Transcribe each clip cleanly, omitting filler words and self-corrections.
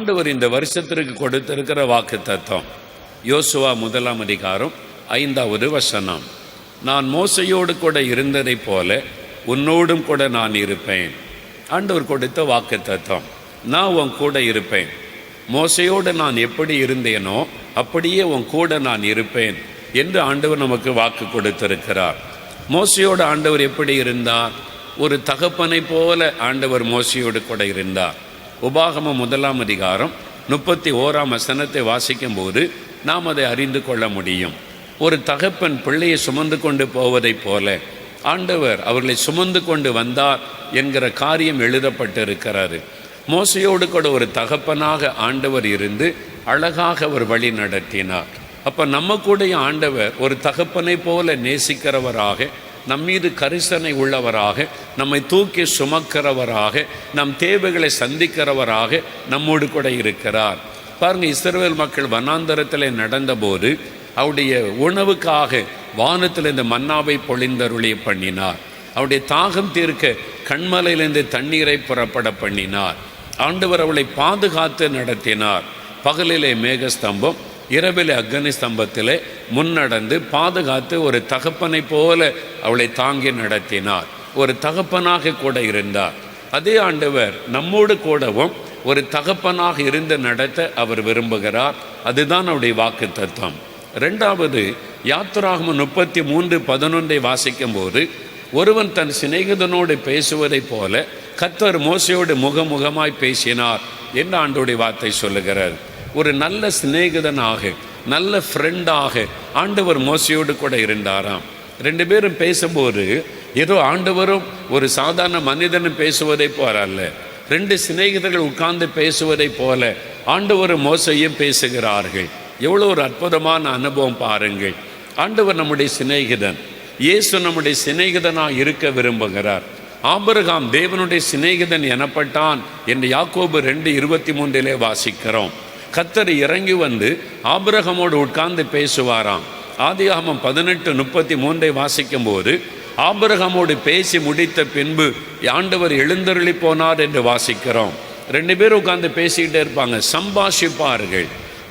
ஆண்டவர் இந்த வருஷத்திற்கு கொடுத்திருக்கிற வாக்கு தத்துவம் யோசுவா 1ஆம் அதிகாரம் 5வது வசனம். நான் மோசையோடு கூட இருந்ததைப் போல உன்னோடும் கூட நான் இருப்பேன். ஆண்டவர் கொடுத்த வாக்கு தத்துவம், நான் உன் கூட இருப்பேன். மோசையோடு நான் எப்படி இருந்தேனோ அப்படியே உன் கூட நான் இருப்பேன் என்று ஆண்டவர் நமக்கு வாக்கு கொடுத்திருக்கிறார். மோசையோடு ஆண்டவர் எப்படி இருந்தார்? ஒரு தகப்பனை போல ஆண்டவர் மோசையோடு கூட இருந்தார். உபாகமம் 1ஆம் அதிகாரம் 31ஆம் வசனத்தை வாசிக்கும் போது நாம் அதை அறிந்து கொள்ள முடியும். ஒரு தகப்பன் பிள்ளையை சுமந்து கொண்டு போவதைப் போல ஆண்டவர் அவர்களை சுமந்து கொண்டு வந்தார் என்கிற காரியம் எழுதப்பட்டிருக்கிறாரு. மோசையோடு கூட ஒரு தகப்பனாக ஆண்டவர் இருந்து அழகாக அவர் வழி நடத்தினார். அப்போ நம்ம கூட ஆண்டவர் ஒரு தகப்பனை போல நேசிக்கிறவராக, நம்மீது கரிசனை உள்ளவராக, நம்மை தூக்கி சுமக்கிறவராக, நம் தேவைகளை சந்திக்கிறவராக நம்மோடு கூட இருக்கிறார். பாருங்கள், இஸ்ரவேல் மக்கள் வனாந்தரத்தில் நடந்தபோது அவருடைய உணவுக்காக வானத்தில் இந்த மன்னாவை பொழிந்தருளிய பண்ணினார். அவருடைய தாகம் தீர்க்க கண்மலையிலிருந்து தண்ணீரை புறப்பட பண்ணினார். ஆண்டவர் அவளை பாதுகாத்து நடத்தினார். பகலிலே மேகஸ்தம்பம், இரவிலே அக்னி ஸ்தம்பத்திலே முன்னடந்து பாதுகாத்து ஒரு தகப்பனை போல அவளை தாங்கி நடத்தினார். ஒரு தகப்பனாக கூட இருந்தார். அதே ஆண்டவர் நம்மோடு கூடவும் ஒரு தகப்பனாக இருந்து நடத்த அவர் விரும்புகிறார். அதுதான் அவருடைய வாக்கு தத்துவம். 2வது யாத்திராகமம் 33:11 வாசிக்கும் போது, ஒருவன் தன் சிநேகிதனோடு பேசுவதைப் போல கர்த்தர் மோசையோடு முகமுகமாய் பேசினார் என்று ஆண்டவருடைய வார்த்தை சொல்லுகிறார். ஒரு நல்ல சிநேகிதனாக, நல்ல ஃப்ரெண்டாக ஆண்டவர் மோசையோடு கூட இருந்தாராம். 2 பேரும் பேசும்போது ஏதோ ஆண்டவரும் ஒரு சாதாரண மனிதனும் பேசுவதை போல அல்ல, 2 சிநேகிதர்கள் உட்கார்ந்து பேசுவதை போல ஆண்டவரும் மோசையும் பேசுகிறார்கள். எவ்வளோ ஒரு அற்புதமான அனுபவம் பாருங்கள். ஆண்டவர் நம்முடைய சிநேகிதன், இயேசு நம்முடைய சிநேகிதனாக இருக்க விரும்புகிறார். ஆபிரகாம் தேவனுடைய சிநேகிதன் எனப்பட்டான் என்று யாக்கோபு 2:23 வாசிக்கிறோம். கர்த்தர் இறங்கி வந்து ஆபிரகாமோடு உட்கார்ந்து பேசுவாராம். ஆதியாகமம் 18:33 வாசிக்கும் போது ஆபிரகாமோடு பேசி முடித்த பின்பு ஆண்டவர் எழுந்தருளி போனார் என்று வாசிக்கிறோம். 2 பேரும் உட்கார்ந்து பேசிக்கிட்டே இருப்பாங்க, சம்பாஷிப்பார்கள்.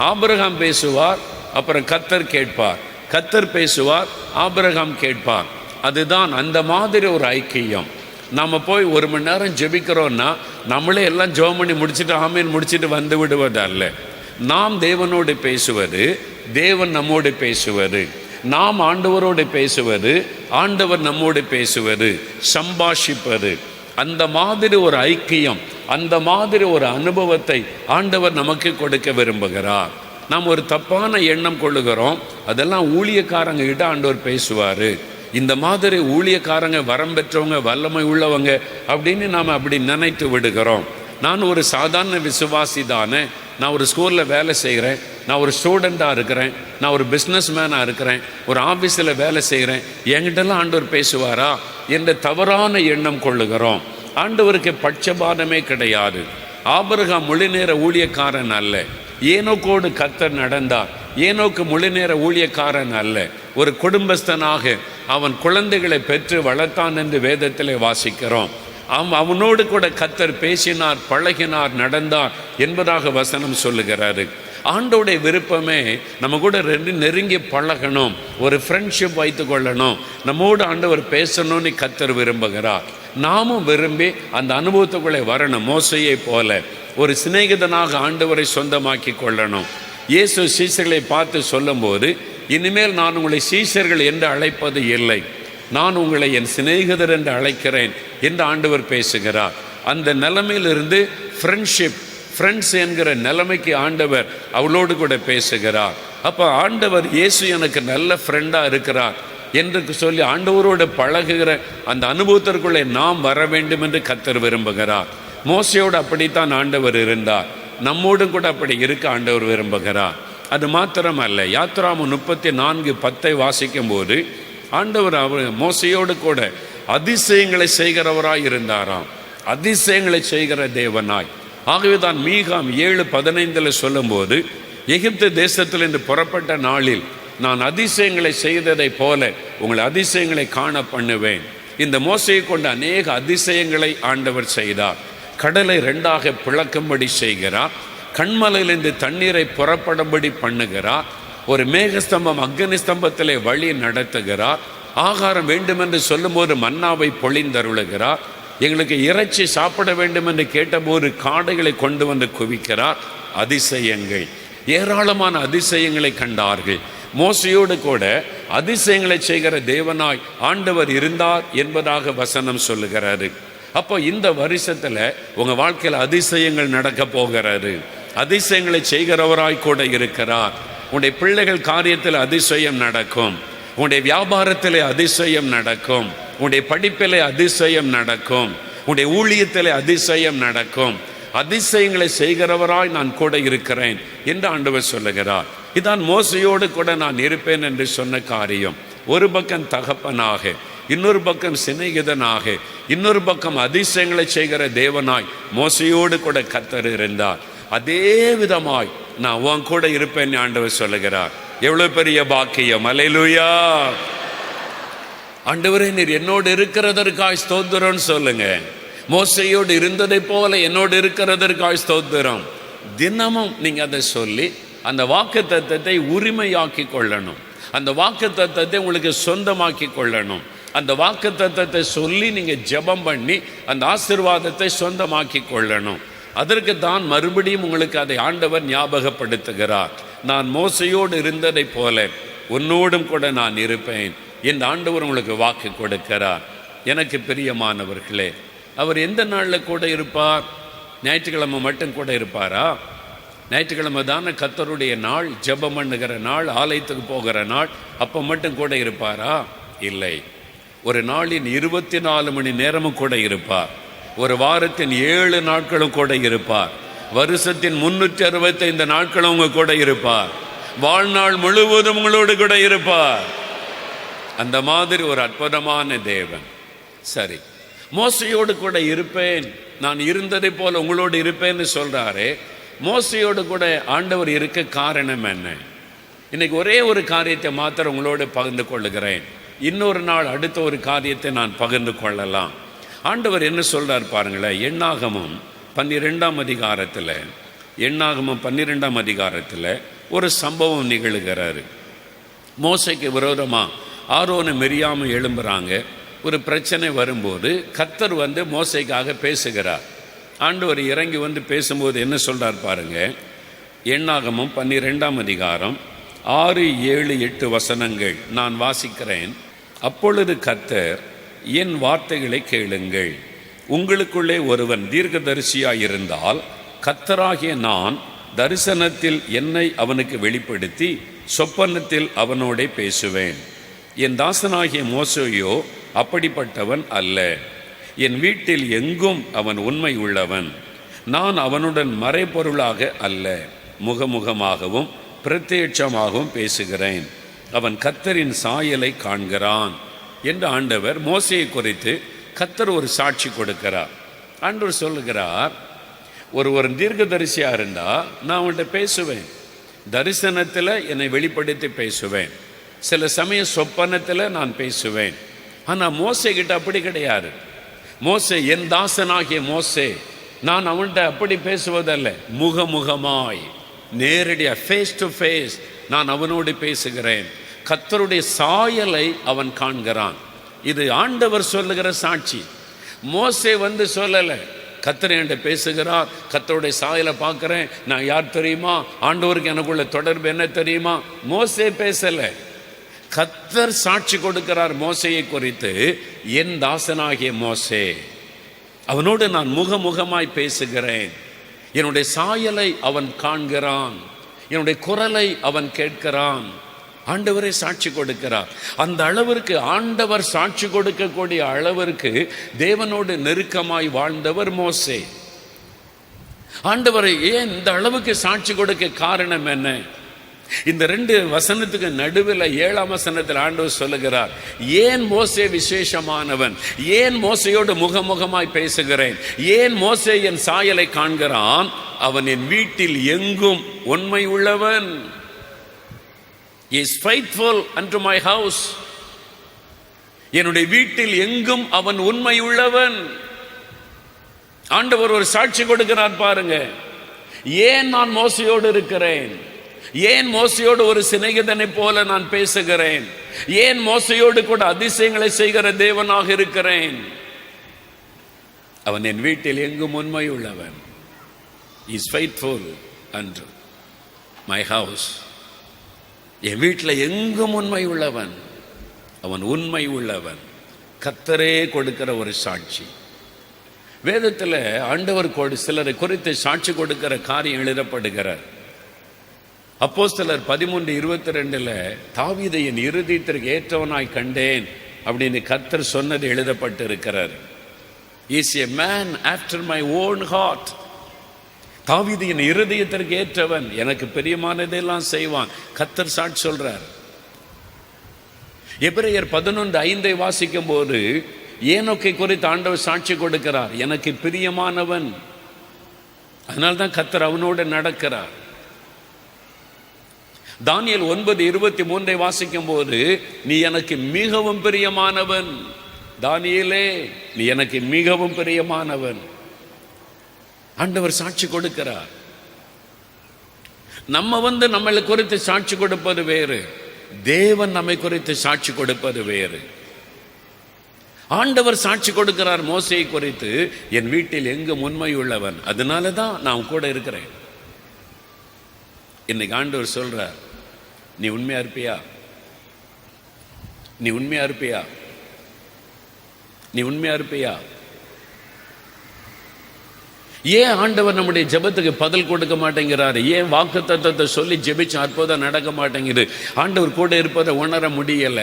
ஆபிரகாம் பேசுவார், அப்புறம் கர்த்தர் கேட்பார். கர்த்தர் பேசுவார், ஆபிரகாம் கேட்பார். அதுதான் அந்த மாதிரி ஒரு ஐக்கியம். நாம் போய் 1 மணி நேரம் ஜெபிக்கிறோன்னா நம்மளே எல்லாம் ஜெபம் பண்ணி முடிச்சுட்டு ஆமீன் முடிச்சுட்டு வந்து விடுவதல்ல. நாம் தேவனோடு பேசுவது, தேவன் நம்மோடு பேசுவது, நாம் ஆண்டவரோடு பேசுவது, ஆண்டவர் நம்மோடு பேசுவது, சம்பாஷிப்பது. அந்த மாதிரி ஒரு ஐக்கியம், அந்த மாதிரி ஒரு அனுபவத்தை ஆண்டவர் நமக்கு கொடுக்க விரும்புகிறார். நாம் ஒரு தப்பான எண்ணம் கொள்ளுகிறோம், அதெல்லாம் ஊழியக்காரங்க கிட்ட ஆண்டவர் பேசுவார், இந்த மாதிரி ஊழியக்காரங்க வரம் பெற்றவங்க வல்லமை உள்ளவங்க அப்படின்னு நாம் அப்படி நினைத்து விடுகிறோம். நான் ஒரு சாதாரண விசுவாசி தானே, நான் ஒரு ஸ்கூலில் வேலை செய்கிறேன், நான் ஒரு ஸ்டூடெண்ட்டாக இருக்கிறேன், நான் ஒரு பிஸ்னஸ் மேனாக இருக்கிறேன், ஒரு ஆஃபீஸில் வேலை செய்கிறேன், என்கிட்டலாம் ஆண்டவர் பேசுவாரா என்ற தவறான எண்ணம் கொள்ளுகிறோம். ஆண்டவருக்கு பட்சபாதமே கிடையாது. ஆபிரகாம் முழு நேர ஊழியக்காரன் அல்ல, ஏனோக்கோடு கர்த்தர் நடந்தார். ஏனோக்கு முழு நேர ஊழியக்காரன் அல்ல, ஒரு குடும்பஸ்தனாக அவன் குழந்தைகளை பெற்று வளர்த்தான் என்று வேதத்திலே வாசிக்கிறோம். அவனோடு கூட கர்த்தர் பேசினார், பழகினார், நடந்தார் என்பதாக வசனம் சொல்லுகிறாரு. ஆண்டோடைய விருப்பமே நம்ம கூட நெருங்கி பழகணும், ஒரு ஃப்ரெண்ட்ஷிப் வைத்து கொள்ளணும், நம்மோடு ஆண்டவர் பேசணும்னு கர்த்தர் விரும்புகிறார். நாமும் விரும்பி அந்த அனுபவத்துக்குள்ளே வரணும். மோசையை போல ஒரு சிநேகிதனாக ஆண்டவரை சொந்தமாக்கி கொள்ளணும். இயேசு சீசர்களை பார்த்து சொல்லும்போது, இனிமேல் நான் உங்களை சீசர்கள் என்று அழைப்பது இல்லை, நான் உங்களை என் சிநேகிதர் என்று அழைக்கிறேன் என்று ஆண்டவர் பேசுகிறார். அந்த நிலைமையிலிருந்து ஃப்ரெண்ட்ஷிப், ஃப்ரெண்ட்ஸ் என்கிற நிலைமைக்கு ஆண்டவர் அவளோடு கூட பேசுகிறார். அப்போ ஆண்டவர் இயேசு எனக்கு நல்ல ஃப்ரெண்டாக இருக்கிறார் என்று சொல்லி ஆண்டவரோடு பழகுகிற அந்த அனுபவத்திற்குள்ளே நாம் வர வேண்டும் என்று கர்த்தர் விரும்புகிறார். மோசையோடு அப்படித்தான் ஆண்டவர் இருந்தார், நம்மோடும் கூட அப்படி இருக்க ஆண்டவர் விரும்புகிறார். அது மாத்திரம் அல்ல, யாத்திராகமம் 34:10 வாசிக்கும் போது ஆண்டவர் மோசையோடு கூட அதிசயங்களை செய்கிறவராய் இருந்தாராம், அதிசயங்களை செய்கிற தேவனாய். ஆகவே தான் மீகாம் 7:15 சொல்லும்போது, எகிப்து தேசத்திலிருந்து புறப்பட்ட நாளில் நான் அதிசயங்களை செய்ததை போல உங்களை அதிசயங்களை காண பண்ணுவேன். இந்த மோசையை கொண்டு அநேக அதிசயங்களை ஆண்டவர் செய்தார். கடலை 2ஆக பிளக்கும்படி செய்கிறார், கண்மலையிலிருந்து தண்ணீரை புறப்படும்படி பண்ணுகிறார். ஒரு மேகஸ்தம்பம் அக்னி ஸ்தம்பத்திலே வழி நடத்துகிறார். ஆகாரம் வேண்டுமென்று சொல்லும்போது மன்னாவை பொழிந்தருளுகிறார். எங்களுக்கு இறைச்சி சாப்பிட வேண்டும் என்று கேட்டபோது காடைகளை கொண்டு வந்து குவிக்கிறார். அதிசயங்கள், ஏராளமான அதிசயங்களை கண்டார்கள். மோசையோடு கூட அதிசயங்களை செய்கிற தேவனாய் ஆண்டவர் இருந்தார் என்பதாக வசனம் சொல்லுகிறாரு. அப்போ இந்த வருஷத்துல உங்க வாழ்க்கையில் அதிசயங்கள் நடக்க போகிறாரு. அதிசயங்களை செய்கிறவராய் கூட இருக்கிறார். உன்னுடைய பிள்ளைகள் காரியத்தில் அதிசயம் நடக்கும். உன்னுடைய வியாபாரத்திலே அதிசயம் நடக்கும். உன்னுடைய படிப்பிலே அதிசயம் நடக்கும். உன்னுடைய ஊழியத்திலே அதிசயம் நடக்கும். அதிசயங்களை செய்கிறவராய் நான் கூட இருக்கிறேன் என்று ஆண்டவர் சொல்லுகிறார். இதான் மோசையோடு கூட நான் இருப்பேன் என்று சொன்ன காரியம். ஒரு பக்கம் தகப்பனாக, இன்னொரு பக்கம் சிநேகிதனாக, இன்னொரு பக்கம் அதிசயங்களை செய்கிற தேவனாய் மோசையோடு கூட கர்த்தர் இருந்தார். அதே விதமாய் நான் உன் கூட இருப்பேன் ஆண்டவர் சொல்லுகிறார். எவ்வளவு பெரிய பாக்கியம்! அல்லேலூயா! ஆண்டவரே, நீர் என்னோடு இருக்கிறதற்காய் ஸ்தோத்திரம்னு சொல்லுங்க. மோசையோடு இருந்ததை போல என்னோடு இருக்கிறதற்காய் ஸ்தோத்திரம். தினமும் நீங்க அதை சொல்லி அந்த வாக்குத்தத்தத்தை உரிமையாக்கி கொள்ளணும். அந்த வாக்குத்தத்தத்தை உங்களுக்கு சொந்தமாக்கி கொள்ளணும். அந்த வாக்குத்தத்தத்தை சொல்லி நீங்க ஜெபம் பண்ணி அந்த ஆசீர்வாதத்தை சொந்தமாக்கி கொள்ளணும். அதற்கு தான் மறுபடியும் உங்களுக்கு அதை ஆண்டவர் ஞாபகப்படுத்துகிறார். நான் மோசையோடு இருந்ததை போல உன்னோடும் கூட நான் இருப்பேன் என்று ஆண்டவர் உங்களுக்கு வாக்கு கொடுக்கிறார். எனக்கு பிரியமானவர்களே, அவர் எந்த நாளில் கூட இருப்பார்? ஞாயிற்றுக்கிழமை மட்டும் கூட இருப்பாரா? ஞாயிற்றுக்கிழமை தானே கர்த்தருடைய நாள், ஜெபம் பண்ணுகிற நாள், ஆலயத்துக்கு போகிற நாள். அப்போ மட்டும் கூட இருப்பாரா? இல்லை. ஒரு நாளின் 24 மணி நேரமும் கூட இருப்பார். ஒரு வாரத்தின் 7 நாட்களும் கூட இருப்பார். வருஷத்தின் 365 நாட்களும் உங்க கூட இருப்பார். வாழ்நாள் முழுவதும் உங்களோடு கூட இருப்பார். அந்த மாதிரி ஒரு அற்புதமான தேவன். சரி, மோசையோடு கூட இருப்பேன், நான் இருந்ததை போல உங்களோடு இருப்பேன்னு சொல்றாரு. மோசையோடு கூட ஆண்டவர் இருக்க காரணம் என்ன? இன்னைக்கு ஒரே ஒரு காரியத்தை மாத்திரம் உங்களோடு பகிர்ந்து கொள்ளுகிறேன். இன்னொரு நாள் அடுத்த ஒரு காரியத்தை நான் பகிர்ந்து கொள்ளலாம். ஆண்டவர் என்ன சொல்றார் பாருங்களேன். எண்ணாகமம் 12ஆம் அதிகாரத்தில் ஒரு சம்பவம் நிகழ்கிறாரு. மோசைக்கு விரோதமாக ஆரோனை மிரியாம எழும்புறாங்க. ஒரு பிரச்சனை வரும்போது கர்த்தர் வந்து மோசைக்காக பேசுகிறார். ஆண்டவர் இறங்கி வந்து பேசும்போது என்ன சொல்றார் பாருங்க. எண்ணாகமம் 12ஆம் அதிகாரம் 6, 7, 8 வசனங்கள் நான் வாசிக்கிறேன். அப்பொழுது கர்த்தர், என் வார்த்தைகளை கேளுங்கள். உங்களுக்குள்ளே ஒருவன் தீர்க்கதரிசியாயிருந்தால் கர்த்தராகிய நான் தரிசனத்தில் என்னை அவனுக்கு வெளிப்படுத்தி சொப்பனத்தில் அவனோடே பேசுவேன். என் தாசனாகிய மோசையோ அப்படிப்பட்டவன் அல்ல. என் வீட்டில் எங்கும் அவன் உண்மை உள்ளவன். நான் அவனுடன் மறைபொருளாக அல்ல, முகமுகமாகவும் பிரத்யட்சமாகவும் பேசுகிறேன். அவன் கர்த்தரின் சாயலை காண்கிறான் என்று ஆண்டவர் மோசையை குறித்து கர்த்தர் ஒரு சாட்சி கொடுக்கிறார். ஆண்டவர் சொல்லுகிறார், ஒரு தீர்க்கதரிசியா இருந்தா நான் அவன்கிட்ட பேசுவேன். தரிசனத்தில் என்னை வெளிப்படுத்தி பேசுவேன். சில சமயம் சொப்பனத்தில் நான் பேசுவேன். ஆனால் மோசே கிட்ட அப்படி கிடையாது. மோசே என் தாசனாகிய மோசே, நான் அவன்கிட்ட அப்படி பேசுவதல்ல, முகமுகமாய் நேரடியாக ஃபேஸ் டு ஃபேஸ் நான் அவனோடு பேசுகிறேன். கர்த்தருடைய சாயலை அவன் காண்கிறான். இது ஆண்டவர் சொல்லுகிற சாட்சி. மோசே வந்து சொல்லலை, கர்த்தர் என்கிட்ட பேசுகிறார், கர்த்தருடைய சாயலை பார்க்குறேன், நான் யார் தெரியுமா, ஆண்டவருக்கு எனக்குள்ள தொடர்பு என்ன தெரியுமா. மோசே பேசலை. கர்த்தர் சாட்சி கொடுக்கிறார் மோசையை குறித்து, என் தாசனாகிய மோசே, அவனோடு நான் முகமுகமாய் பேசுகிறேன். என்னுடைய சாயலை அவன் காண்கிறான், என்னுடைய குரலை அவன் கேட்கிறான். ஆண்டவரே சாட்சி கொடுக்கிறார். அந்த அளவிற்கு ஆண்டவர் சாட்சி கொடுக்கக்கூடிய அளவிற்கு தேவனோடு நெருக்கமாய் வாழ்ந்தவர் மோசே. ஆண்டவரை ஏன் இந்த அளவுக்கு சாட்சி கொடுக்க காரணம் என்ன? இந்த 2 வசனத்துக்கு நடுவில் 7ஆம் வசனத்தில் ஆண்டவர் சொல்லுகிறார், ஏன் மோசே விசேஷமானவன், ஏன் மோசையோடு முகமுகமாய் பேசுகிறேன், ஏன் மோசே என் சாயலை காண்கிறான், அவன் என் வீட்டில் எங்கும் உண்மை உள்ளவன். He is faithful unto my house. என்னுடைய வீட்டில் எங்கும் அவன் உண்மை உள்ளவன். ஆண்டவர் ஒரு சாட்சி கொடுக்கிறார் பாருங்க. ஏன் நான் மோசையோடு இருக்கிறேன்? ஏன் மோசையோடு ஒரு சிநேகிதனை போல நான் பேசுகிறேன்? ஏன் மோசையோடு கூட அதிசயங்களை செய்கிற தேவனாக இருக்கிறேன்? அவன் என் வீட்டில் எங்கும் உண்மை உள்ளவன். Is faithful and my house. என் வீட்டில் எங்கும் உண்மை உள்ளவன். அவன் உண்மை உள்ளவன். கர்த்தரே கொடுக்கிற ஒரு சாட்சி. வேதத்தில் ஆண்டவர் சிலரை குறித்து சாட்சி கொடுக்கிற காரியம் எழுதப்படுகிறார். அப்போஸ்தலர் 13:22 தாவீதை என் இருதயத்திற்கு ஏற்றவனாய் கண்டேன் அப்படின்னு கர்த்தர் சொன்னது எழுதப்பட்டு இருக்கிறார். Is a man after my own heart. தாவீது என் இருதயத்திற்கு ஏற்றவன், எனக்கு பிரியமானதெல்லாம் செய்வான். கர்த்தர் சாட்சி சொல்றார். எபிரேயர் 11:5 வாசிக்கும் போது ஏனோக்கை குறித்து ஆண்டவர் சாட்சி கொடுக்கிறார், எனக்கு பிரியமானவன். அதனால்தான் கர்த்தர் அவனோடு நடக்கிறார். தானியேல் 9:23 வாசிக்கும் போது நீ எனக்கு மிகவும் பிரியமானவன். தானியேலே, நீ எனக்கு மிகவும் பிரியமானவன். ஆண்டவர் சாட்சி கொடுக்கிறார். நம்ம நம்மளை குறித்து சாட்சி கொடுப்பது வேறு, தேவன் நம்மை குறித்து சாட்சி கொடுப்பது வேறு. ஆண்டவர் சாட்சி கொடுக்கிறார் மோசையை குறித்து, என் வீட்டில் எங்கும் உண்மை உள்ளவன், அதனால தான் நான் கூட இருக்கிறேன். இன்னைக்கு ஆண்டவர் சொல்றார், நீ உண்மையா இருப்பியா? நீ உண்மையா இருப்பியா? நீ உண்மையா இருப்பியா? ஏன் ஆண்டவர் நம்முடைய ஜெபத்துக்கு பதில் கொடுக்க மாட்டேங்கிறாரு? ஏன் வாக்குத்தத்தத்தை சொல்லி ஜெபிச்சு அற்புதம் நடக்க மாட்டேங்குது? ஆண்டவர் கூட இருப்பதை உணர முடியல.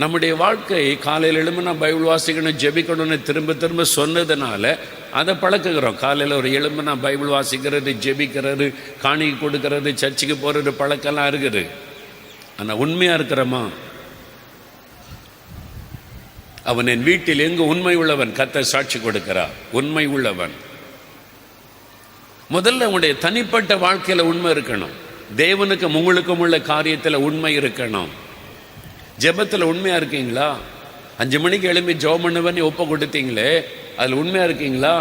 நம்முடைய வாழ்க்கை காலையில் எழும்புனா பைபிள் வாசிக்கணும், ஜெபிக்கணும்னு திரும்ப திரும்ப சொன்னதுனால அதை பழக்குகிறோம். காலையில் ஒரு எழும்புனா பைபிள் வாசிக்கிறது, ஜெபிக்கிறது, காணிக்கை கொடுக்கறது, சர்ச்சுக்கு போகிறது பழக்கெல்லாம் இருக்குது. ஆனால் உண்மையாக இருக்கிறோமா? அவன் என் வீட்டில் எங்கு உண்மை உள்ளவன், கர்த்தர் சாட்சி கொடுக்கிறார், உண்மை உள்ளவன். முதல்ல உங்களுடைய தனிப்பட்ட வாழ்க்கையில் உண்மை இருக்கணும். தேவனுக்கும் உங்களுக்கும் உள்ள காரியத்தில் உண்மை இருக்கணும். ஜெபத்தில் உண்மையா இருக்கீங்களா? 5 மணிக்கு எழுப்பி ஜெபம் பண்ணுவேன்னு ஒப்பு கொடுத்தீங்களே, அதில் உண்மையா இருக்கீங்களா?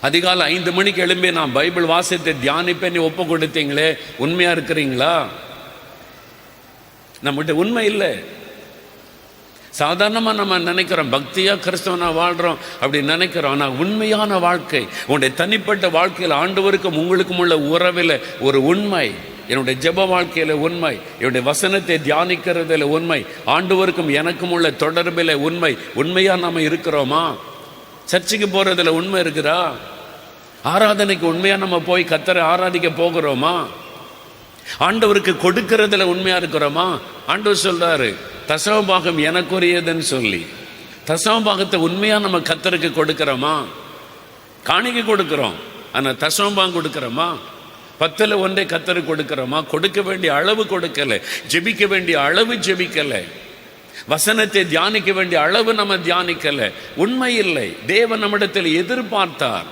அதிகாலை 5 மணிக்கு எழும்பி நான் பைபிள் வாசித்து தியானிப்பேன்னு ஒப்பு கொடுத்தீங்களே, உண்மையா இருக்கிறீங்களா? நம்மகிட்ட உண்மை இல்லை. சாதாரணமாக நம்ம நினைக்கிறோம் பக்தியாக கிறிஸ்தவனா வாழ்கிறோம் அப்படி நினைக்கிறோம். ஆனால் உண்மையான வாழ்க்கை, உன்னுடைய தனிப்பட்ட வாழ்க்கையில் ஆண்டவருக்கும் உங்களுக்கும் உள்ள உறவில் ஒரு உண்மை, என்னுடைய ஜெப வாழ்க்கையில் உண்மை, என்னுடைய வசனத்தை தியானிக்கிறதுல உண்மை, ஆண்டவருக்கும் எனக்கும் உள்ள தொடர்பில் உண்மை. உண்மையாக நம்ம இருக்கிறோமா? சர்ச்சுக்கு போகிறதுல உண்மை இருக்குதா? ஆராதனைக்கு உண்மையாக நம்ம போய் கர்த்தரை ஆராதிக்க போகிறோமா? ஆண்டவருக்கு கொடுக்கிறதுல உண்மையாக இருக்கிறோமா? ஆண்டவர் சொல்றாரு, தசமபாகம் எனக்குரியதுன்னு சொல்லி, தசமபாகத்தை உண்மையாக நம்ம கர்த்தருக்கு கொடுக்கிறோமா? காணிக்கை கொடுக்கிறோம், ஆனால் தசமபாகம் கொடுக்கிறோமா? 10ல் 1 கர்த்தருக்கு கொடுக்கிறோமா? கொடுக்க வேண்டிய அளவு கொடுக்கல, ஜெபிக்க வேண்டிய அளவு ஜெபிக்கல, வசனத்தை தியானிக்க வேண்டிய அளவு நம்ம தியானிக்கல. உண்மை இல்லை. தேவன் நம்மிடத்தில் எதிர்பார்த்தார்.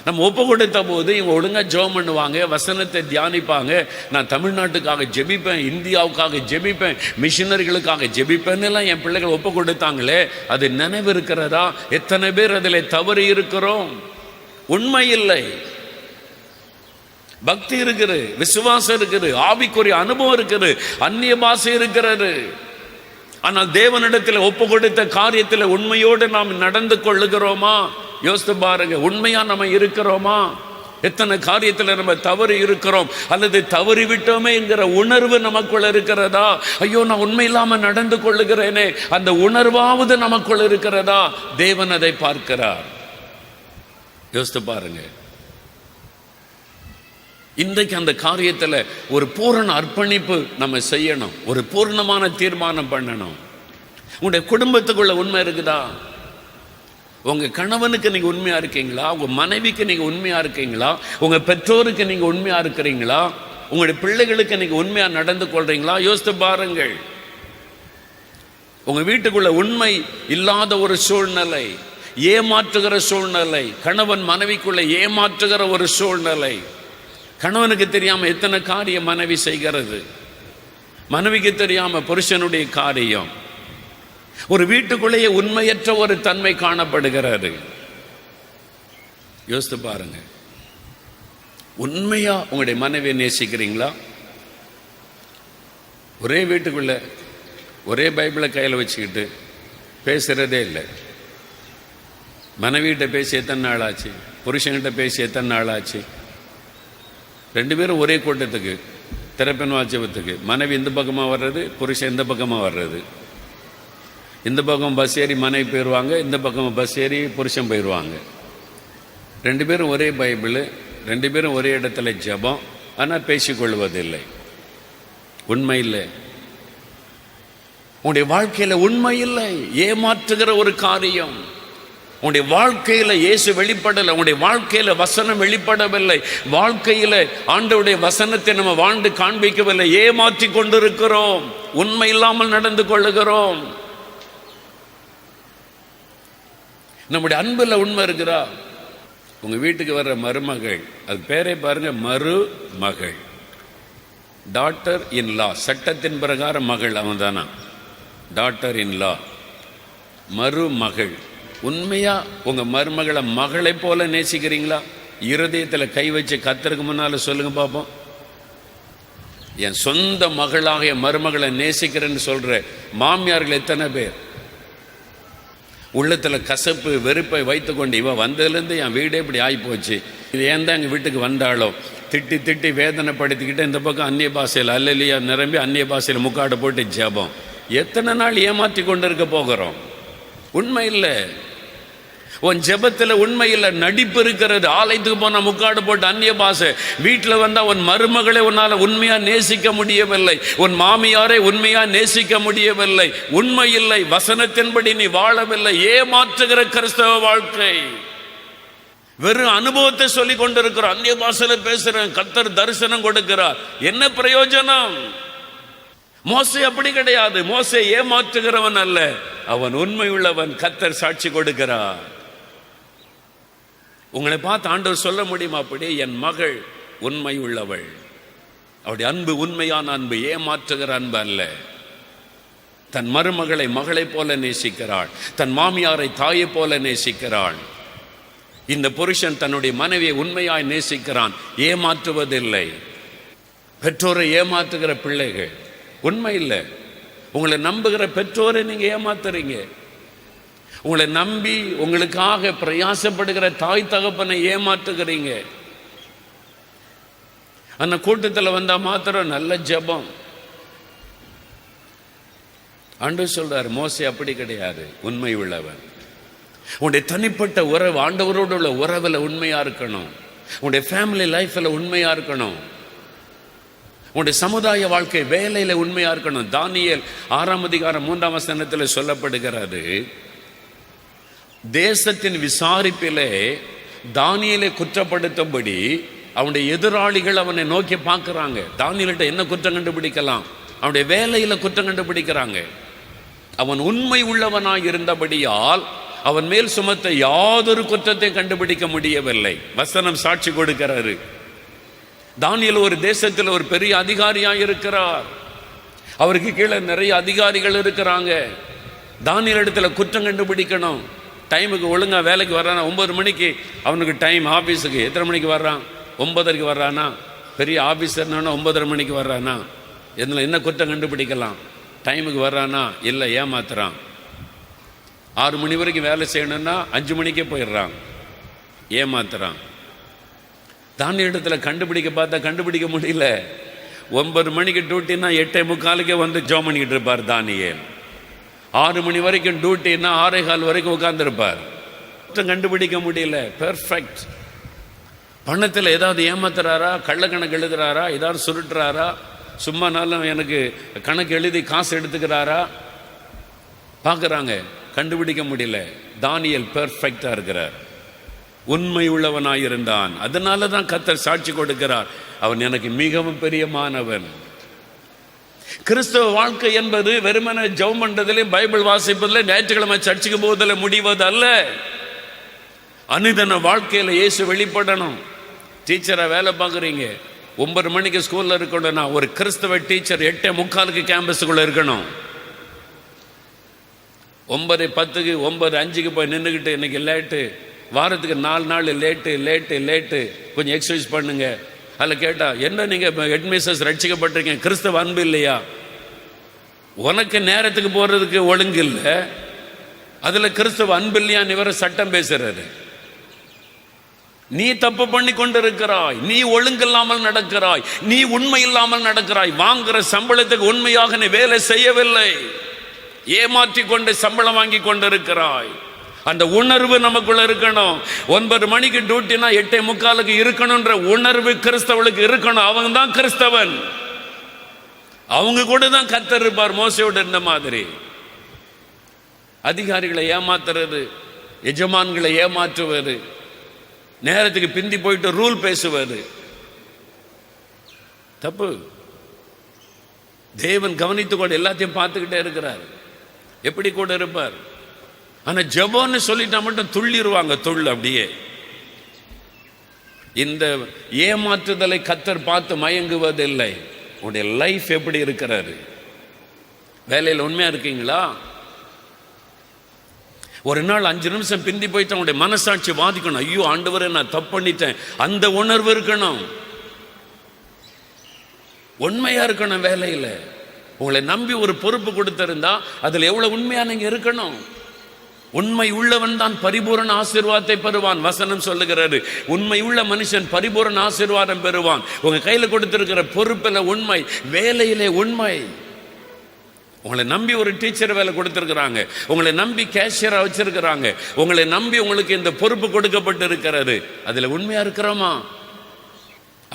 நம்ம ஒப்பு கொடுத்த போது இவங்க ஒழுங்காக ஜெபம் பண்ணுவாங்க, வசனத்தை தியானிப்பாங்க, நான் தமிழ்நாட்டுக்காக ஜெபிப்பேன், இந்தியாவுக்காக ஜெபிப்பேன், மிஷினரிகளுக்காக ஜெபிப்பேன்னு எல்லாம் என் பிள்ளைகள் ஒப்பு கொடுத்தாங்களே, அது நினைவு இருக்கிறதா? எத்தனை பேர் அதில் தவறு இருக்கிறோம்? உண்மை இல்லை. பக்தி இருக்குது, விசுவாசம் இருக்குது, ஆவிக்குரிய அனுபவம் இருக்குது, அந்நிய பாஷை இருக்கிறது. ஆனால் தேவனிடத்தில் ஒப்பு கொடுத்த காரியத்தில் உண்மையோடு நாம் நடந்து கொள்ளுகிறோமா? யோசித்து பாருங்க. உண்மையா நம்ம இருக்கிறோமா? எத்தனை காரியத்தில் நம்ம தவறு இருக்கிறோம், அல்லது தவறி விட்டோமே என்கிற உணர்வு நமக்குள்ள இருக்கிறதா? ஐயோ, நான் உண்மை இல்லாம நடந்து கொள்ளுகிறேனே, அந்த உணர்வாவது நமக்குள்ள இருக்கிறதா? தேவன் அதை பார்க்கிறார். யோசித்து பாருங்க. இன்றைக்கு அந்த காரியத்தில் ஒரு பூரண அர்ப்பணிப்பு நம்ம செய்யணும், ஒரு பூர்ணமான தீர்மானம் பண்ணணும். உங்களுடைய குடும்பத்துக்குள்ள உண்மை இருக்குதா? உங்க கணவனுக்கு நீங்க உண்மையா இருக்கீங்களா? உங்க மனைவிக்கு நீங்க உண்மையா இருக்கீங்களா? உங்க பெற்றோருக்கு நீங்க உண்மையா இருக்கிறீங்களா? உங்களுடைய பிள்ளைகளுக்கு நீங்க உண்மையா நடந்து கொள்றீங்களா? யோசித்து பாருங்கள். உங்க வீட்டுக்குள்ள உண்மை இல்லாத ஒரு சூழ்நிலை, ஏமாற்றுகிற சூழ்நிலை, கணவன் மனைவிக்குள்ள ஏமாற்றுகிற ஒரு சூழ்நிலை, கணவனுக்கு தெரியாம எத்தனை காரியம் மனைவி செய்கிறது, மனைவிக்கு தெரியாம புருஷனுடைய காரியம், ஒரு வீட்டுக்குள்ளேயே உண்மையற்ற ஒரு தன்மை காணப்படுகிறது. யோசித்து பாருங்க. உண்மையா உங்களுடைய மனைவியை நேசிக்கிறீங்களா? ஒரே வீட்டுக்குள்ள ஒரே பைபிளை கையில் வச்சுக்கிட்டு பேசுகிறதே இல்லை. மனைவிகிட்ட பேசி எத்தனை நாள் ஆச்சு? புருஷன்கிட்ட பேசி எத்தனை நாள் ஆச்சு? ரெண்டு பேரும் ஒரே கூட்டத்துக்கு, திறப்பின் வாட்சவத்துக்கு, மனைவி இந்த பக்கமாக வர்றது, புருஷன் இந்த பக்கமாக வர்றது. இந்த பக்கம் பஸ் ஏறி மனைவி போயிடுவாங்க, இந்த பக்கம் பஸ் ஏறி புருஷன் போயிடுவாங்க. ரெண்டு பேரும் ஒரே பைபிள், ரெண்டு பேரும் ஒரே இடத்துல ஜெபம், ஆனால் பேசிக்கொள்வதில்லை. உண்மை இல்லை. உன்னுடைய வாழ்க்கையில் உண்மை இல்லை. ஏமாற்றுகிற ஒரு காரியம். உன்னுடைய வாழ்க்கையில் இயேசு வெளிப்படலை, உன்னுடைய வாழ்க்கையில் வசனம் வெளிப்படவில்லை, வாழ்க்கையில் ஆண்டவருடைய வசனத்தை நம்ம வாழ்ந்து காண்பிக்கவில்லை. ஏமாற்றி கொண்டிருக்கிறோம், உண்மை இல்லாமல் நடந்து கொள்ளுகிறோம். நம்முடைய அன்புல உண்மை இருக்கிறா? உங்க வீட்டுக்கு வர்ற மருமகள், அது பேரே பாருங்க, மருமகள், டாட்டர் இன் லா. சட்டத்தின் பிரகாரம் மகள் அவன் தானா? டாட்டர் இன் லா, மருமகள். உண்மையா உங்க மருமகளை மகளை போல நேசிக்கிறீங்களா? இருதயத்தில் கை வச்சு கர்த்தருக்கு முன்னால சொல்லுங்க பார்ப்போம். என் சொந்த மகளாக என் மருமகளை நேசிக்கிறேன்னு சொல்ற மாமியார்கள் எத்தனை பேர்? உள்ளத்தில் கசப்பு வெறுப்பை வைத்துக்கொண்டு, இவன் வந்ததுலேருந்து என் வீடே இப்படி ஆகிப்போச்சு, இது ஏன் தான் எங்கள் வீட்டுக்கு வந்தாலும் திட்டி திட்டி வேதனைப்படுத்திக்கிட்டு இந்த பக்கம் அந்நிய பாஷையில் அல்லலியா நிரம்பி அந்நிய பாஷையில் முக்காடு போட்டு ஜெபம். எத்தனை நாள் ஏமாற்றி கொண்டு இருக்க போகிறோம்? உண்மை இல்லை. உன் ஜெபத்தில் உண்மை இல்லை, நடிப்பு இருக்கிறது. ஆலயத்துக்கு போனால் முக்காடு போட்டு அந்நிய பாஷை, வீட்டில் வந்தால் உன் மருமகளை உன்னால் உண்மையாக நேசிக்க முடியவில்லை, உன் மாமியாரை உண்மையாக நேசிக்க முடியவில்லை. உண்மை இல்லை, வசனத்தின்படி நீ வாழவில்லை. ஏமாற்றுகிற கிறிஸ்தவ வாழ்க்கை. வெறும் அனுபவத்தை சொல்லி கொண்டிருக்கிறோம். அந்நிய பாஷையில பேசுறேன், கர்த்தர் தரிசனம் கொடுக்கிறார், என்ன பிரயோஜனம்? மோசே அப்படி கிடையாது. மோசே ஏமாற்றுகிறவன் அல்ல, அவன் உண்மை உள்ளவன். கர்த்தர் சாட்சி கொடுக்கிறார். உங்களை பார்த்து ஆண்டவர் சொல்ல முடியுமா அப்படி? என் மகள் உண்மை உள்ளவள். அவருடைய அன்பு உண்மையான அன்பு, ஏமாற்றுகிற அன்பு அல்ல. தன் மருமகளை மகளை போல நேசிக்கிறாள், தன் மாமியாரை தாயை போல நேசிக்கிறாள். இந்த புருஷன் தன்னுடைய மனைவியை உண்மையாய் நேசிக்கிறான், ஏமாற்றுவதில்லை. பெற்றோரை ஏமாற்றுகிற பிள்ளைகள். உண்மை இல்லை. உங்களை நம்புகிற பெற்றோரை நீங்க ஏமாத்துறீங்க. உங்களை நம்பி உங்களுக்காக பிரயாசப்படுகிற தாய் தகப்பனை ஏமாற்றுகிறீங்க. அந்த கூட்டத்தில் வந்தா மாத்திரம் நல்ல ஜெபம். ஆண்டவர் சொல்றார், மோசே அப்படி கிடையாது, உண்மை உள்ளவன். உன்னுடைய தனிப்பட்ட உறவு, ஆண்டவரோடு உள்ள உறவில் உண்மையா இருக்கணும். உன்னுடைய ஃபேமிலி லைஃப்ல உண்மையா இருக்கணும். உன்னுடைய சமுதாய வாழ்க்கை வேலையில உண்மையா இருக்கணும். தானியேல் 6ஆம் அதிகாரம் 3ஆம் வசனத்தில் சொல்லப்படுகிறது, தேசத்தின் விசாரிப்பிலே தானியேலை குற்றப்படுத்தும்படி அவனுடைய எதிராளிகள் அவனை நோக்கி பார்க்கிறாங்க. தானியேல்கிட்ட என்ன குற்றம் கண்டுபிடிக்கலாம்? அவனுடைய வேலையில குற்றம் கண்டுபிடிக்கிறாங்க. அவன் உண்மை உள்ளவனாய் இருந்தபடியால் அவன் மேல் சுமத்த யாதொரு குற்றத்தை கண்டுபிடிக்க முடியவில்லை. வசனம் சாட்சி கொடுக்கிறாரு. தானியேல் ஒரு தேசத்தில் ஒரு பெரிய அதிகாரியாக இருக்கிறார். அவருக்கு கீழே நிறைய அதிகாரிகள் இருக்கிறாங்க. தானியேல் இடத்துல குற்றம் கண்டுபிடிக்கணும். டைமுக்கு ஒழுங்கா வேலைக்கு வர்றானா? 9 மணிக்கு அவனுக்கு டைம் ஆஃபீஸுக்கு. எத்தனை மணிக்கு வர்றான்? 9:30க்கு வர்றானா? பெரிய ஆஃபீஸர்னா 9:30 மணிக்கு வர்றானா? இதில் என்ன குற்றம் கண்டுபிடிக்கலாம்? டைமுக்கு வர்றானா? இல்லை, ஏமாத்துறான். 6 மணி வரைக்கும் வேலை செய்யணும்னா 5 மணிக்கே போயிடுறான், ஏமாத்துறான். தானியேல் இடத்துல கண்டுபிடிக்க பார்த்தா கண்டுபிடிக்க முடியல. 9 மணிக்கு டியூட்டின்னா 8:45 வந்து ஜோம் பண்ணிக்கிட்டு இருப்பார் தானியேல். 6 மணி வரைக்கும் டியூட்டின்னா 6:15 வரைக்கும் உட்கார்ந்துருப்பார். கண்டுபிடிக்க முடியல. பெர்ஃபெக்ட். பணத்தில் ஏதாவது ஏமாத்துறாரா? கள்ளக்கணக்கு எழுதுறாரா? ஏதாவது சுருட்டுறாரா? சும்மானாலும் எனக்கு கணக்கு எழுதி காசு எடுத்துக்கிறாரா? பார்க்குறாங்க, கண்டுபிடிக்க முடியல. தானியேல் பெர்ஃபெக்டா இருக்கிறார், உண்மை உள்ளவனாயிருந்தான். அதனால தான் கர்த்தர் சாட்சி கொடுக்கிறார், அவன் எனக்கு மிகவும் பிரியமானவன். கிறிஸ்தவ வாழ்க்கை என்பது வெறுமன ஜெபம் பண்றதிலும் பைபிள் வாசிப்பதில் ஞாயிற்றுக்கிழமை சர்ச்சுக்கு போவதில் முடிவது அல்ல. அனுதின வாழ்க்கையில் இயேசு வெளிப்படணும். டீச்சரா வேலை பார்க்குறீங்க, 9 மணிக்கு ஸ்கூல்ல இருக்கணும்னா ஒரு கிறிஸ்தவ டீச்சர் 8:45 கேம்பஸுக்குள்ள இருக்கணும். 9:10 9:05 போய் நின்றுக்கிட்டு இன்னைக்கு லேட்டு வாரத்துக்கு 4 நாள் லேட்டு கொஞ்சம் எக்ஸசைஸ் பண்ணுங்க. அதில் கேட்டால் என்ன நீங்கள் ஹெட்மிஸ்டர்ஸ் ரட்சிக்கப்பட்டிருக்கீங்க, கிறிஸ்தவ அன்பு இல்லையா? உனக்கு நேரத்துக்கு போகிறதுக்கு ஒழுங்கு இல்லை, அதில் கிறிஸ்தவ அன்பு இல்லையான்னு இவர சட்டம் பேசுறாரு. நீ தப்பு பண்ணி கொண்டிருக்கிறாய், நீ ஒழுங்கு இல்லாமல் நடக்கிறாய், நீ உண்மை இல்லாமல் நடக்கிறாய். வாங்குற சம்பளத்துக்கு உண்மையாக நீ வேலை செய்யவில்லை, ஏமாற்றி கொண்டு சம்பளம் வாங்கி கொண்டிருக்கிறாய். அந்த உணர்வு நமக்குள்ள இருக்கணும். 9 மணிக்கு டியூட்டினா 8:45 இருக்கணும்ன்ற உணர்வு கிறிஸ்தவளுக்கு இருக்கணும். அவங்க தான் கிறிஸ்தவன். அவங்க கூட தான் கர்த்தர் இருப்பார். மோசையோடு இருந்த மாதிரி அதிகாரிகளை ஏமாத்துறது, எஜமான்களை ஏமாற்றுவது, நேரத்துக்கு பிந்தி போயிட்டு ரூல் பேசுவது தப்பு. தேவன் கவனித்துக் கொண்டு எல்லாத்தையும் பார்த்துக்கிட்டே இருக்கிறார். எப்படி கூட இருப்பார். ஆனா ஜெபம்னு சொல்லிட்டா மட்டும் துள்ளிடுவாங்க. அப்படியே இந்த ஏமாற்றுதலை கர்த்தர் பார்த்து மயங்குவதில்லை. உங்களுடைய லைஃப் எப்படி இருக்கிறாரு? வேலையில் உண்மையா இருக்கீங்களா? ஒரு நாள் 5 நிமிஷம் பிந்தி போயிட்டு அவனுடைய மனசாட்சி வாதிக்கணும். ஐயோ ஆண்டவரே நான் தப்பு பண்ணிட்டேன், அந்த உணர்வு இருக்கணும். உண்மையா இருக்கணும். வேலையில உங்களை நம்பி ஒரு பொறுப்பு கொடுத்திருந்தா அதுல எவ்வளவு உண்மையா நீங்க இருக்கணும். உண்மை உள்ளவன் தான் பரிபூரண ஆசீர்வாதத்தை பெறுவான். வசனம் சொல்லுகிறாரு, உண்மை உள்ள மனுஷன் பரிபூரண ஆசீர்வாதம் பெறுவான். உங்க கையில கொடுத்திருக்கிற பொறுப்பில் உண்மை, வேலையிலே உண்மை. உங்களை நம்பி ஒரு டீச்சர் வேலை கொடுத்திருக்கிறாங்க, உங்களை நம்பி கேஷியரா வச்சிருக்கிறாங்க, உங்களை நம்பி உங்களுக்கு இந்த பொறுப்பு கொடுக்கப்பட்டு இருக்கிறது. அதுல உண்மையா இருக்கிறோமா?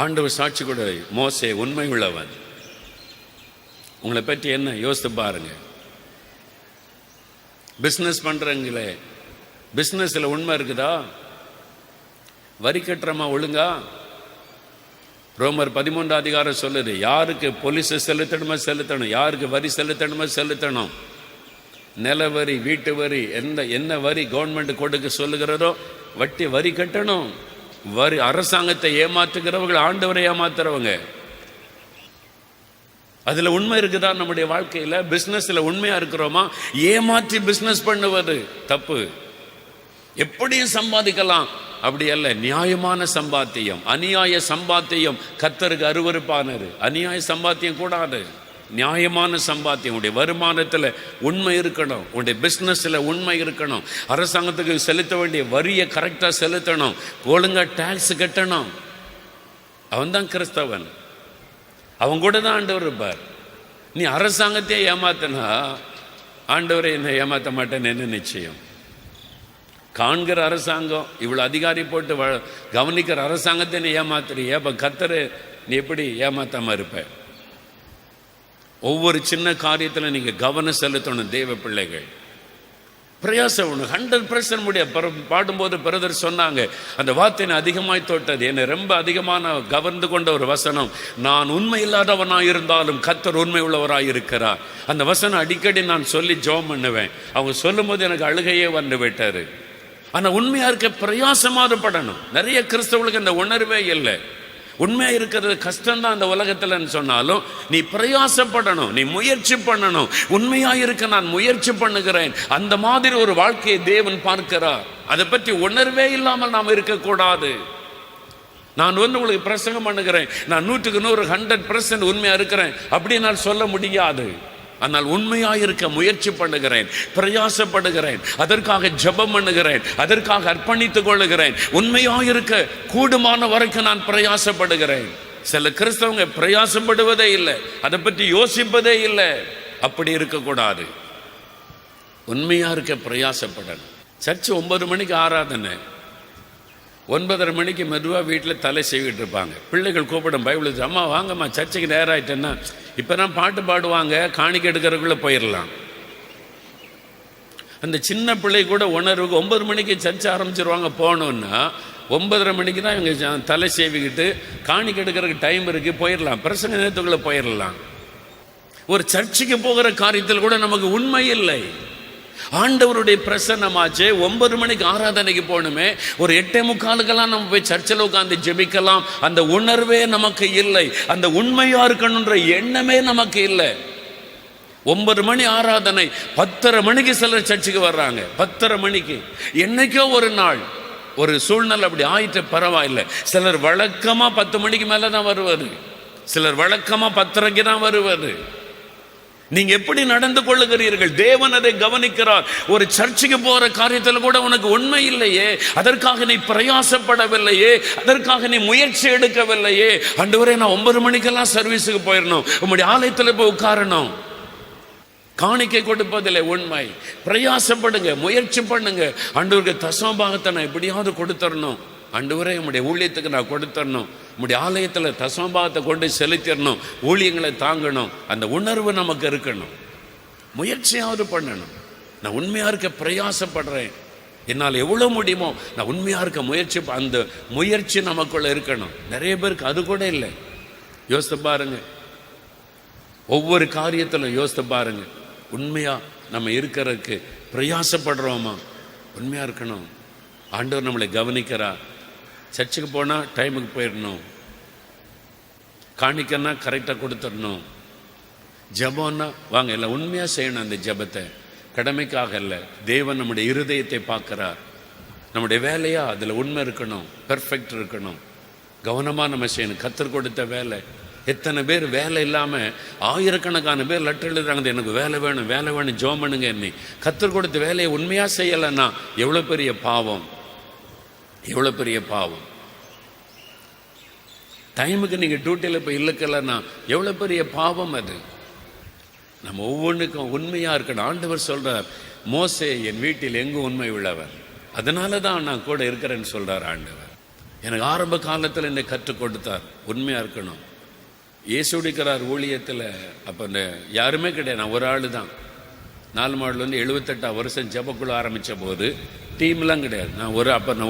ஆண்டவர் சாட்சி கொடு, மோசே உண்மை உள்ளவன். உங்களை பற்றி என்ன யோசித்து பாருங்க. பிஸ்னஸ் பண்றீங்களே, பிஸ்னஸ்ல உண்மை இருக்குதா? வரி கட்டுறமா ஒழுங்கா? ரோமர் 13 அதிகாரம் சொல்லுது, யாருக்கு போலீஸ் செலுத்தணுமோ செலுத்தணும், யாருக்கு வரி செலுத்தணுமோ செலுத்தணும். நில வரி, வீட்டு வரி, என்ன வரி கவர்மெண்ட் கொடுக்க சொல்லுகிறதோ வட்டி வரி கட்டணும். வரி அரசாங்கத்தை ஏமாற்றுகிறவர்கள் ஆண்டவரை ஏமாத்துறவங்க. அதுல உண்மை இருக்குதா? நம்முடைய வாழ்க்கையில பிசினஸ்ல உண்மையா இருக்கிறோமா? ஏமாற்றி பிசினஸ் பண்ணுவது தப்பு. எப்படியும் சம்பாதிக்கலாம், அப்படி அல்ல. நியாயமான சம்பாத்தியம், அநியாய சம்பாத்தியம் கர்த்தருக்கு அருவருப்பானது. அநியாய சம்பாத்தியம் கூடாது, நியாயமான சம்பாத்தியம். உடைய வருமானத்தில் உண்மை இருக்கணும், உடைய பிஸ்னஸில் உண்மை இருக்கணும், அரசாங்கத்துக்கு செலுத்த வேண்டிய வரியை கரெக்டாக செலுத்தணும், ஒழுங்காக டேக்ஸ் கட்டணும். அவன் தான் கிறிஸ்தவன். அவன் கூட தான் ஆண்டவர் இருப்பார். நீ அரசாங்கத்தையே ஏமாத்தினா ஆண்டவரை என்ன ஏமாற்ற மாட்டேன்னு என்ன நிச்சயம்? காண்கிற அரசாங்கம், இவ்வளோ அதிகாரி போட்டு கவனிக்கிற அரசாங்கத்தை நீ ஏமாத்துறிய, அப்போ கர்த்தரை நீ எப்படி ஏமாத்தாம இருப்ப? ஒவ்வொரு சின்ன காரியத்தில் நீங்கள் கவனம் செலுத்தணும். தேவ பிள்ளைகள் பிரயாசம் 100% முடிய. பாடும்போது பிரதர் சொன்னாங்க, அந்த வார்த்தை அதிகமாய் தொட்டது, என்னை ரொம்ப அதிகமான கவர்ந்து கொண்ட ஒரு வசனம். நான் உண்மை இல்லாதவனாக இருந்தாலும் கர்த்தர் உண்மை உள்ளவராக இருக்கிறார். அந்த வசனம் அடிக்கடி நான் சொல்லி ஜெபம் பண்ணுவேன். அவங்க சொல்லும் போது எனக்கு அழுகையே வந்து விட்டாரு. ஆனால் உண்மையா இருக்க பிரயாசமாக படணும். நிறைய கிறிஸ்தவர்களுக்கு அந்த உணர்வே இல்லை. உண்மையா இருக்கிறது கஷ்டம்தான் அந்த உலகத்தில் சொன்னாலும் நீ பிரயாசப்படணும், நீ முயற்சி பண்ணணும். உண்மையா இருக்க நான் முயற்சி பண்ணுகிறேன். அந்த மாதிரி ஒரு வாழ்க்கையை தேவன் பார்க்கிறார். அதை பற்றி உணர்வே இல்லாமல் நாம் இருக்கக்கூடாது. நான் உங்களுக்கு பிரசங்கம் பண்ணுகிறேன், நான் 100க்கு 100 100% உண்மையா இருக்கிறேன் அப்படி நான் சொல்ல முடியாது. ஆனால் உண்மையாக இருக்க முயற்சி பண்ணுகிறேன், பிரயாசப்படுகிறேன், அதற்காக ஜெபம் பண்ணுகிறேன், அதற்காக அர்ப்பணித்துக் கொள்ளுகிறேன். உண்மையாக இருக்க கூடுமான வரைக்கும் நான் பிரயாசப்படுகிறேன். சில கிறிஸ்தவங்க பிரயாசப்படுவதே இல்லை, அதை பற்றி யோசிப்பதே இல்லை. அப்படி இருக்கக்கூடாது. உண்மையா இருக்க பிரயாசப்படணும். சர்ச்சு 9 மணிக்கு ஆராதனை, 9:30 மணிக்கு மெதுவாக வீட்டில் தலை செய்விட்டு இருப்பாங்க. பிள்ளைகள் கூப்பிடும், பைபிள் அம்மா வாங்கம்மா சர்ச்சுக்கு நேரம் ஆயிட்டேன்னா. இப்போ தான் பாட்டு பாடுவாங்க, காணிக்கை எடுக்கிறதுக்குள்ளே போயிடலாம். அந்த சின்ன பிள்ளை கூட உணர்வுக்கு 9 மணிக்கு சர்ச்சை ஆரம்பிச்சிருவாங்க. போகணுன்னா 9:30 மணிக்கு தான் இவங்க தலை சேவிக்கிட்டு காணிக்கை எடுக்கிறதுக்கு டைம் இருக்குது, போயிடலாம். பிரசங்க நேரத்துக்குள்ளே போயிடலாம். ஒரு சர்ச்சுக்கு போகிற காரியத்தில் கூட நமக்கு உண்மை இல்லை. ஆண்டவருடைய பிரசன்னமாச்சே, 9 மணிக்கு ஆராதனைக்கு போகணுமே, ஒரு 8:45 நம்ம போய் சர்ச்சில் உட்காந்து ஜெபிக்கலாம். அந்த உணர்வே நமக்கு இல்லை. அந்த உண்மையா இருக்கணுன்ற எண்ணமே நமக்கு இல்லை. 9 மணி ஆராதனை, 10:30 மணிக்கு சிலர் சர்ச்சுக்கு வர்றாங்க. 10:30 மணிக்கு என்னைக்கோ ஒரு நாள் ஒரு சூழ்நிலை அப்படி ஆயிட்டு பரவாயில்லை. சிலர் வழக்கமா 10 மணிக்கு மேல தான் வருவாரு, சிலர் வழக்கமா 10:30 தான் வருவாரு. நீங்க எப்படி நடந்து கொள்ளுகிறீர்கள்? தேவன் அதை கவனிக்கிறார். ஒரு சர்ச்சுக்கு போற காரியத்தில் கூட உனக்கு உண்மை இல்லையே, அதற்காக நீ பிரயாசப்படவில்லையே, அதற்காக நீ முயற்சி எடுக்கவில்லையே. ஆண்டவரே, நான் 9 மணிக்கெல்லாம் சர்வீஸுக்கு போயிடணும், உங்களுடைய ஆலயத்தில் போய் உட்காரணும். காணிக்கை கொடுப்பதில்லை உண்மை. பிரயாசப்படுங்க, முயற்சி பண்ணுங்க. ஆண்டவருக்கு தசமபாகத்தை நான் எப்படியாவது கொடுத்துடணும். ஆண்டவரே, உம்முடைய ஊழியத்துக்கு நான் கொடுத்துடணும், உம்முடைய ஆலயத்தில் தசமபாகத்தை கொண்டு செலுத்திடணும், ஊழியங்களை தாங்கணும். அந்த உணர்வு நமக்கு இருக்கணும். முயற்சியாவது பண்ணணும். நான் உண்மையாக இருக்க பிரயாசப்படுறேன், என்னால் எவ்வளோ முடியுமோ நான் உண்மையாக இருக்க முயற்சி, அந்த முயற்சி நமக்குள்ள இருக்கணும். நிறைய பேருக்கு அது கூட இல்லை. யோசித்து பாருங்க, ஒவ்வொரு காரியத்திலும் யோசித்து பாருங்க. உண்மையாக நம்ம இருக்கிறதுக்கு பிரயாசப்படுறோமா? உண்மையாக இருக்கணும். ஆண்டவர் நம்மளை கவனிக்கிறார். சர்ச்சுக்கு போனால் டைமுக்கு போயிடணும், காணிக்கன்னா கரெக்டாக கொடுத்துடணும், ஜபம்னா வாங்க எல்லாம் உண்மையாக செய்யணும். அந்த ஜபத்தை கடமைக்காக இல்லை, தேவன் நம்முடைய இருதயத்தை பார்க்குறார். நம்முடைய வேலையாக அதில் உண்மை இருக்கணும், பெர்ஃபெக்ட் இருக்கணும், கவனமாக நம்ம செய்யணும். கர்த்தர் கொடுத்த வேலை. எத்தனை பேர் வேலை இல்லாமல் ஆயிரக்கணக்கான பேர் லெட்டர் எழுதுறாங்க, எனக்கு வேலை வேணும், வேலை வேணும், ஜோம் பண்ணுங்க. என்னை கர்த்தர் கொடுத்த வேலையை உண்மையாக செய்யலைன்னா எவ்வளோ பெரிய பாவம், எவ்வளோ பெரிய பாவம். டைமுக்கு நீங்கள் டியூட்டியில் இப்போ இல்லைக்கலன்னா எவ்வளோ பெரிய பாவம் அது. நம்ம ஒவ்வொன்றுக்கும் உண்மையாக இருக்கணும். ஆண்டவர் சொல்கிறார், மோசே என் வீட்டில் எங்கும் உண்மை உள்ளவர், அதனால தான் நான் கூட இருக்கிறேன்னு சொல்கிறார் ஆண்டவர். எனக்கு ஆரம்ப காலத்தில் என்னை கற்றுக் கொடுத்தார், உண்மையாக இருக்கணும். இயேசுடிக்கிறார் ஊழியத்தில். அப்போ இந்த யாருமே கிடையாது, நான் ஒரு ஆள் தான். 4 மாடலேருந்து 78 வருஷம் ஜபக்குள்ள ஆரம்பித்த போது டீம்லாம் கிடையாது. நான்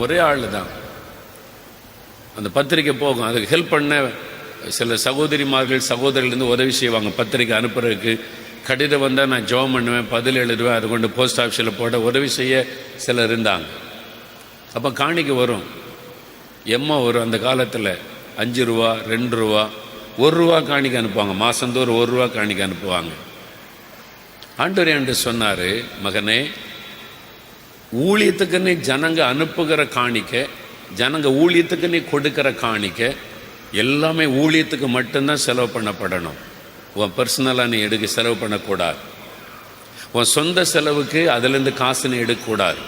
ஒரே ஆள் தான். அந்த பத்திரிக்கை போகும், அதுக்கு ஹெல்ப் பண்ண சில சகோதரிமார்கள் சகோதரிலேருந்து உதவி செய்வாங்க. பத்திரிக்கை அனுப்புறதுக்கு கடிதம் வந்தால் நான் ஜெபம் பண்ணுவேன், பதில் எழுதுவேன், அது கொண்டு போஸ்ட் ஆஃபீஸில் போட உதவி செய்ய சிலர் இருந்தாங்க. அப்போ காணிக்கை வரும், எம்மா வரும். அந்த காலத்தில் 5 ரூபா, 2 ரூபா, 1 ரூபா காணிக்கை அனுப்புவாங்க. மாதந்தோறும் 1 ரூபா காணிக்கை அனுப்புவாங்க. ஆண்டவர் என்று சொன்னார், மகனே, ஊழியத்துக்கு நீ ஜனங்க அனுப்புகிற காணிக்கை, ஜனங்க ஊழியத்துக்கு நீ கொடுக்கிற காணிக்கை எல்லாமே ஊழியத்துக்கு மட்டும்தான் செலவு பண்ணப்படணும். உன் பர்சனலாக நீ எடுக்க செலவு பண்ணக்கூடாது. உன் சொந்த செலவுக்கு அதுலேருந்து காசு நீ எடுக்கக்கூடாது.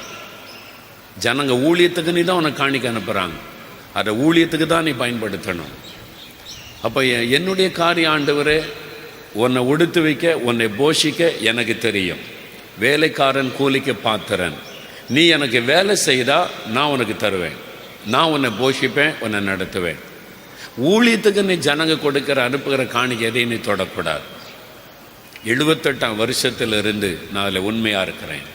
ஜனங்க ஊழியத்துக்கு நீ தான் உனக்கு காணிக்கை அனுப்புகிறாங்க, அதை ஊழியத்துக்கு தான் நீ பயன்படுத்தணும். அப்போ என்னுடைய காரியம் ஆண்டவரே, உன்னை உடுத்து வைக்க, உன்னை போஷிக்க எனக்கு தெரியும். வேலைக்காரன் கூலிக்கு பாத்திரன். நீ எனக்கு வேலை செய்தால் நான் உனக்கு தருவேன், நான் உன்னை போஷிப்பேன், உன்னை நடத்துவேன். ஊழியத்துக்கு நீ ஜனங்க கொடுக்கிற அனுப்புகிற காணிக்கை எதையும் நீ தொடக்கூடாது. 78ஆம் வருஷத்திலிருந்து நான் அதில் உண்மையாக இருக்கிறேன்.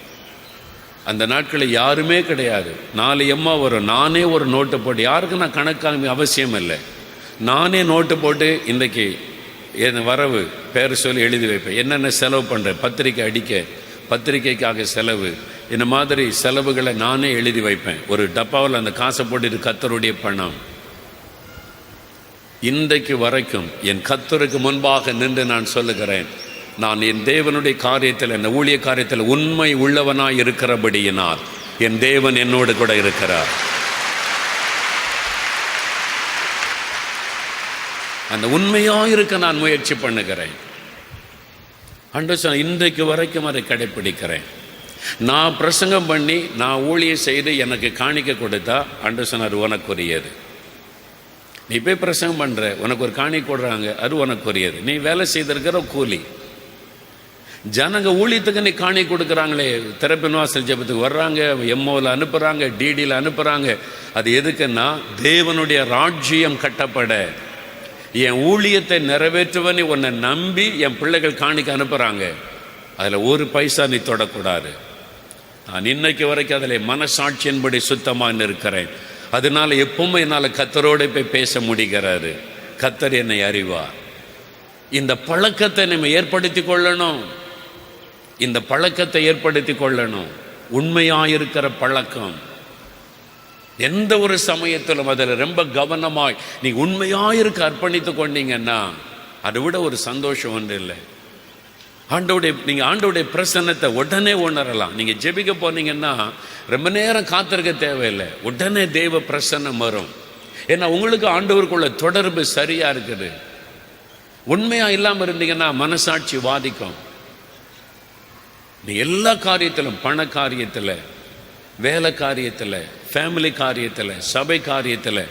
அந்த நாட்களில் யாருமே கிடையாது. 4 எம்மா வரும், நானே ஒரு நோட்டு போட்டு, யாருக்கும் நான் கணக்காக அவசியம் இல்லை, நானே நோட்டு போட்டு இன்றைக்கி என் வரவு பேர் சொல்லி எழுதி வைப்பேன். என்னென்ன செலவு பண்ணுறேன், பத்திரிக்கை அடிக்க, பத்திரிக்கைக்காக செலவு, இந்த மாதிரி செலவுகளை நானே எழுதி வைப்பேன். ஒரு டப்பாவில் அந்த காசை போட்டு, இது கர்த்தருடைய பணம். இன்றைக்கு வரைக்கும் என் கர்த்தருக்கு முன்பாக நின்று நான் சொல்லுகிறேன், நான் என் தேவனுடைய காரியத்தில், என் ஊழிய காரியத்தில் உண்மை உள்ளவனாய் இருக்கிறபடியினால் என் தேவன் என்னோடு கூட இருக்கிறார். அந்த உண்மையாக இருக்க நான் முயற்சி பண்ணுகிறேன். ஆண்டவர் இன்றைக்கு வரைக்கும் அதை கடைப்பிடிக்கிறேன். நான் பிரசங்கம் பண்ணி, நான் ஊழியம் செய்து எனக்கு காணிக்க கொடுத்தா ஆண்டவர் சொன்னார், உனக்குரியது. நீ போய் பிரசங்கம் பண்ணுற, உனக்கு ஒரு காணிக்கை கொடுறாங்க, அது உனக்குரியது. நீ வேலை செய்திருக்கிற கூலி. ஜனங்க ஊழியத்துக்கு நீ காணிக்கை கொடுக்குறாங்களே, திறப்பின் வாசல் ஜெபத்துக்கு வர்றாங்க, எம்ஓவில் அனுப்புகிறாங்க, டிடியில் அனுப்புகிறாங்க. அது எதுக்குன்னா தேவனுடைய ராஜ்யம் கட்டப்பட, என் ஊழியத்தை நிறைவேற்றுவனே உன்னை நம்பி என் பிள்ளைகள் காணிக்க அனுப்புகிறாங்க. அதில் ஒரு பைசா நீ தொடக்கூடாது. நான் இன்னைக்கு வரைக்கும் அதில் மனசாட்சியின்படி சுத்தமாக இருக்கிறேன். அதனால எப்பவுமே என்னால் கர்த்தரோடு போய் பேச முடிகிறது. கர்த்தர் என்னை அறிவார். இந்த பழக்கத்தை நம்ம ஏற்படுத்தி கொள்ளணும். இந்த பழக்கத்தை ஏற்படுத்தி கொள்ளணும். உண்மையாயிருக்கிற பழக்கம். எந்த ஒரு சமயத்திலும் அதில் ரொம்ப கவனமாய் நீ உண்மையாயிருக்க அர்ப்பணித்து கொண்டீங்கன்னா அதை விட ஒரு சந்தோஷம் ஒன்று இல்லை. நீங்கள் ஆண்டோடைய பிரசன்னத்தை உடனே உணரலாம். நீங்கள் ஜெபிக்க போனீங்கன்னா ரொம்ப நேரம் காத்திருக்க தேவையில்லை, உடனே தெய்வ பிரசன்னம் வரும். ஏன்னா உங்களுக்கு ஆண்டவருக்குள்ள தொடர்பு சரியா இருக்குது. உண்மையா இல்லாமல் இருந்தீங்கன்னா மனசாட்சி வாதிக்கும். நீ எல்லா காரியத்திலும், பண காரியத்தில், வேலை காரியத்தில், ஃபேமிலி காரியத்தில், சபை காரியத்தில்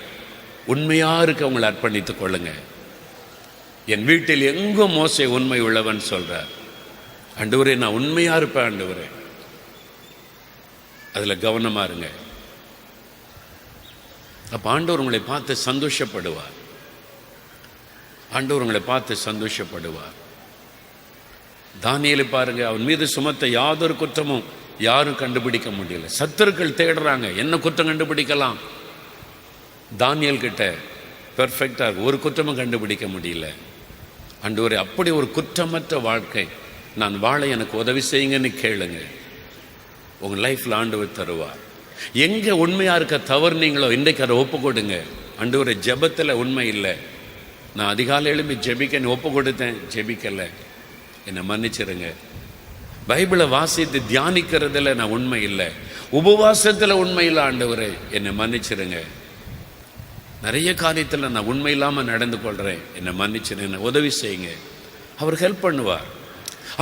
உண்மையா இருக்க உங்களை அர்ப்பணித்துக் கொள்ளுங்க. என் வீட்டில் எங்கும் மோசே உண்மை உள்ளவன் சொல்றார். ஆண்டவரே நான் உண்மையா இருப்பேன் ஆண்டவரே, அதுல கவனமா இருங்க. அப்ப ஆண்டவர் உங்களை பார்த்து சந்தோஷப்படுவார். ஆண்டவர் உங்களை பார்த்து சந்தோஷப்படுவார். தானியேலை பாருங்க, அவன் மீது சுமத்த யாதொரு குற்றமும் யாரும் கண்டுபிடிக்க முடியல. சத்துருக்கள் தேடுறாங்க என்ன குற்றம் கண்டுபிடிக்கலாம். தானியேல் கிட்ட பெர்ஃபெக்டா ஒரு குற்றமும் கண்டுபிடிக்க முடியல. ஆண்டவரே அப்படி ஒரு குற்றமற்ற வாழ்க்கை நான் வாழ எனக்கு உதவி செய்யுங்கன்னு கேளுங்க. உங்க லைஃப்ல ஆண்டவர் தருவார். எங்க உண்மையா இருக்க தவறுனீங்களோ இன்றைக்கு அதை ஒப்பு கொடுங்க. ஆண்டவரே ஜெபத்துல உண்மை இல்லை, நான் அதிகாலை எழுப்பி ஜெபிக்க ஒப்பு கொடுத்தேன், ஜெபிக்கல, என்னை மன்னிச்சிருங்க. பைபிளை வாசித்து தியானிக்கிறதுல நான் உண்மை இல்லை, உபவாசத்துல உண்மை இல்லை, ஆண்டவரே என்னை மன்னிச்சிருங்க. நிறைய காரியத்தில் நான் உண்மை இல்லாமல் நடந்து கொள்றேன், என்னை மன்னிச்சிருங்க, என்னை உதவி செய்யுங்க. அவர் ஹெல்ப் பண்ணுவார்.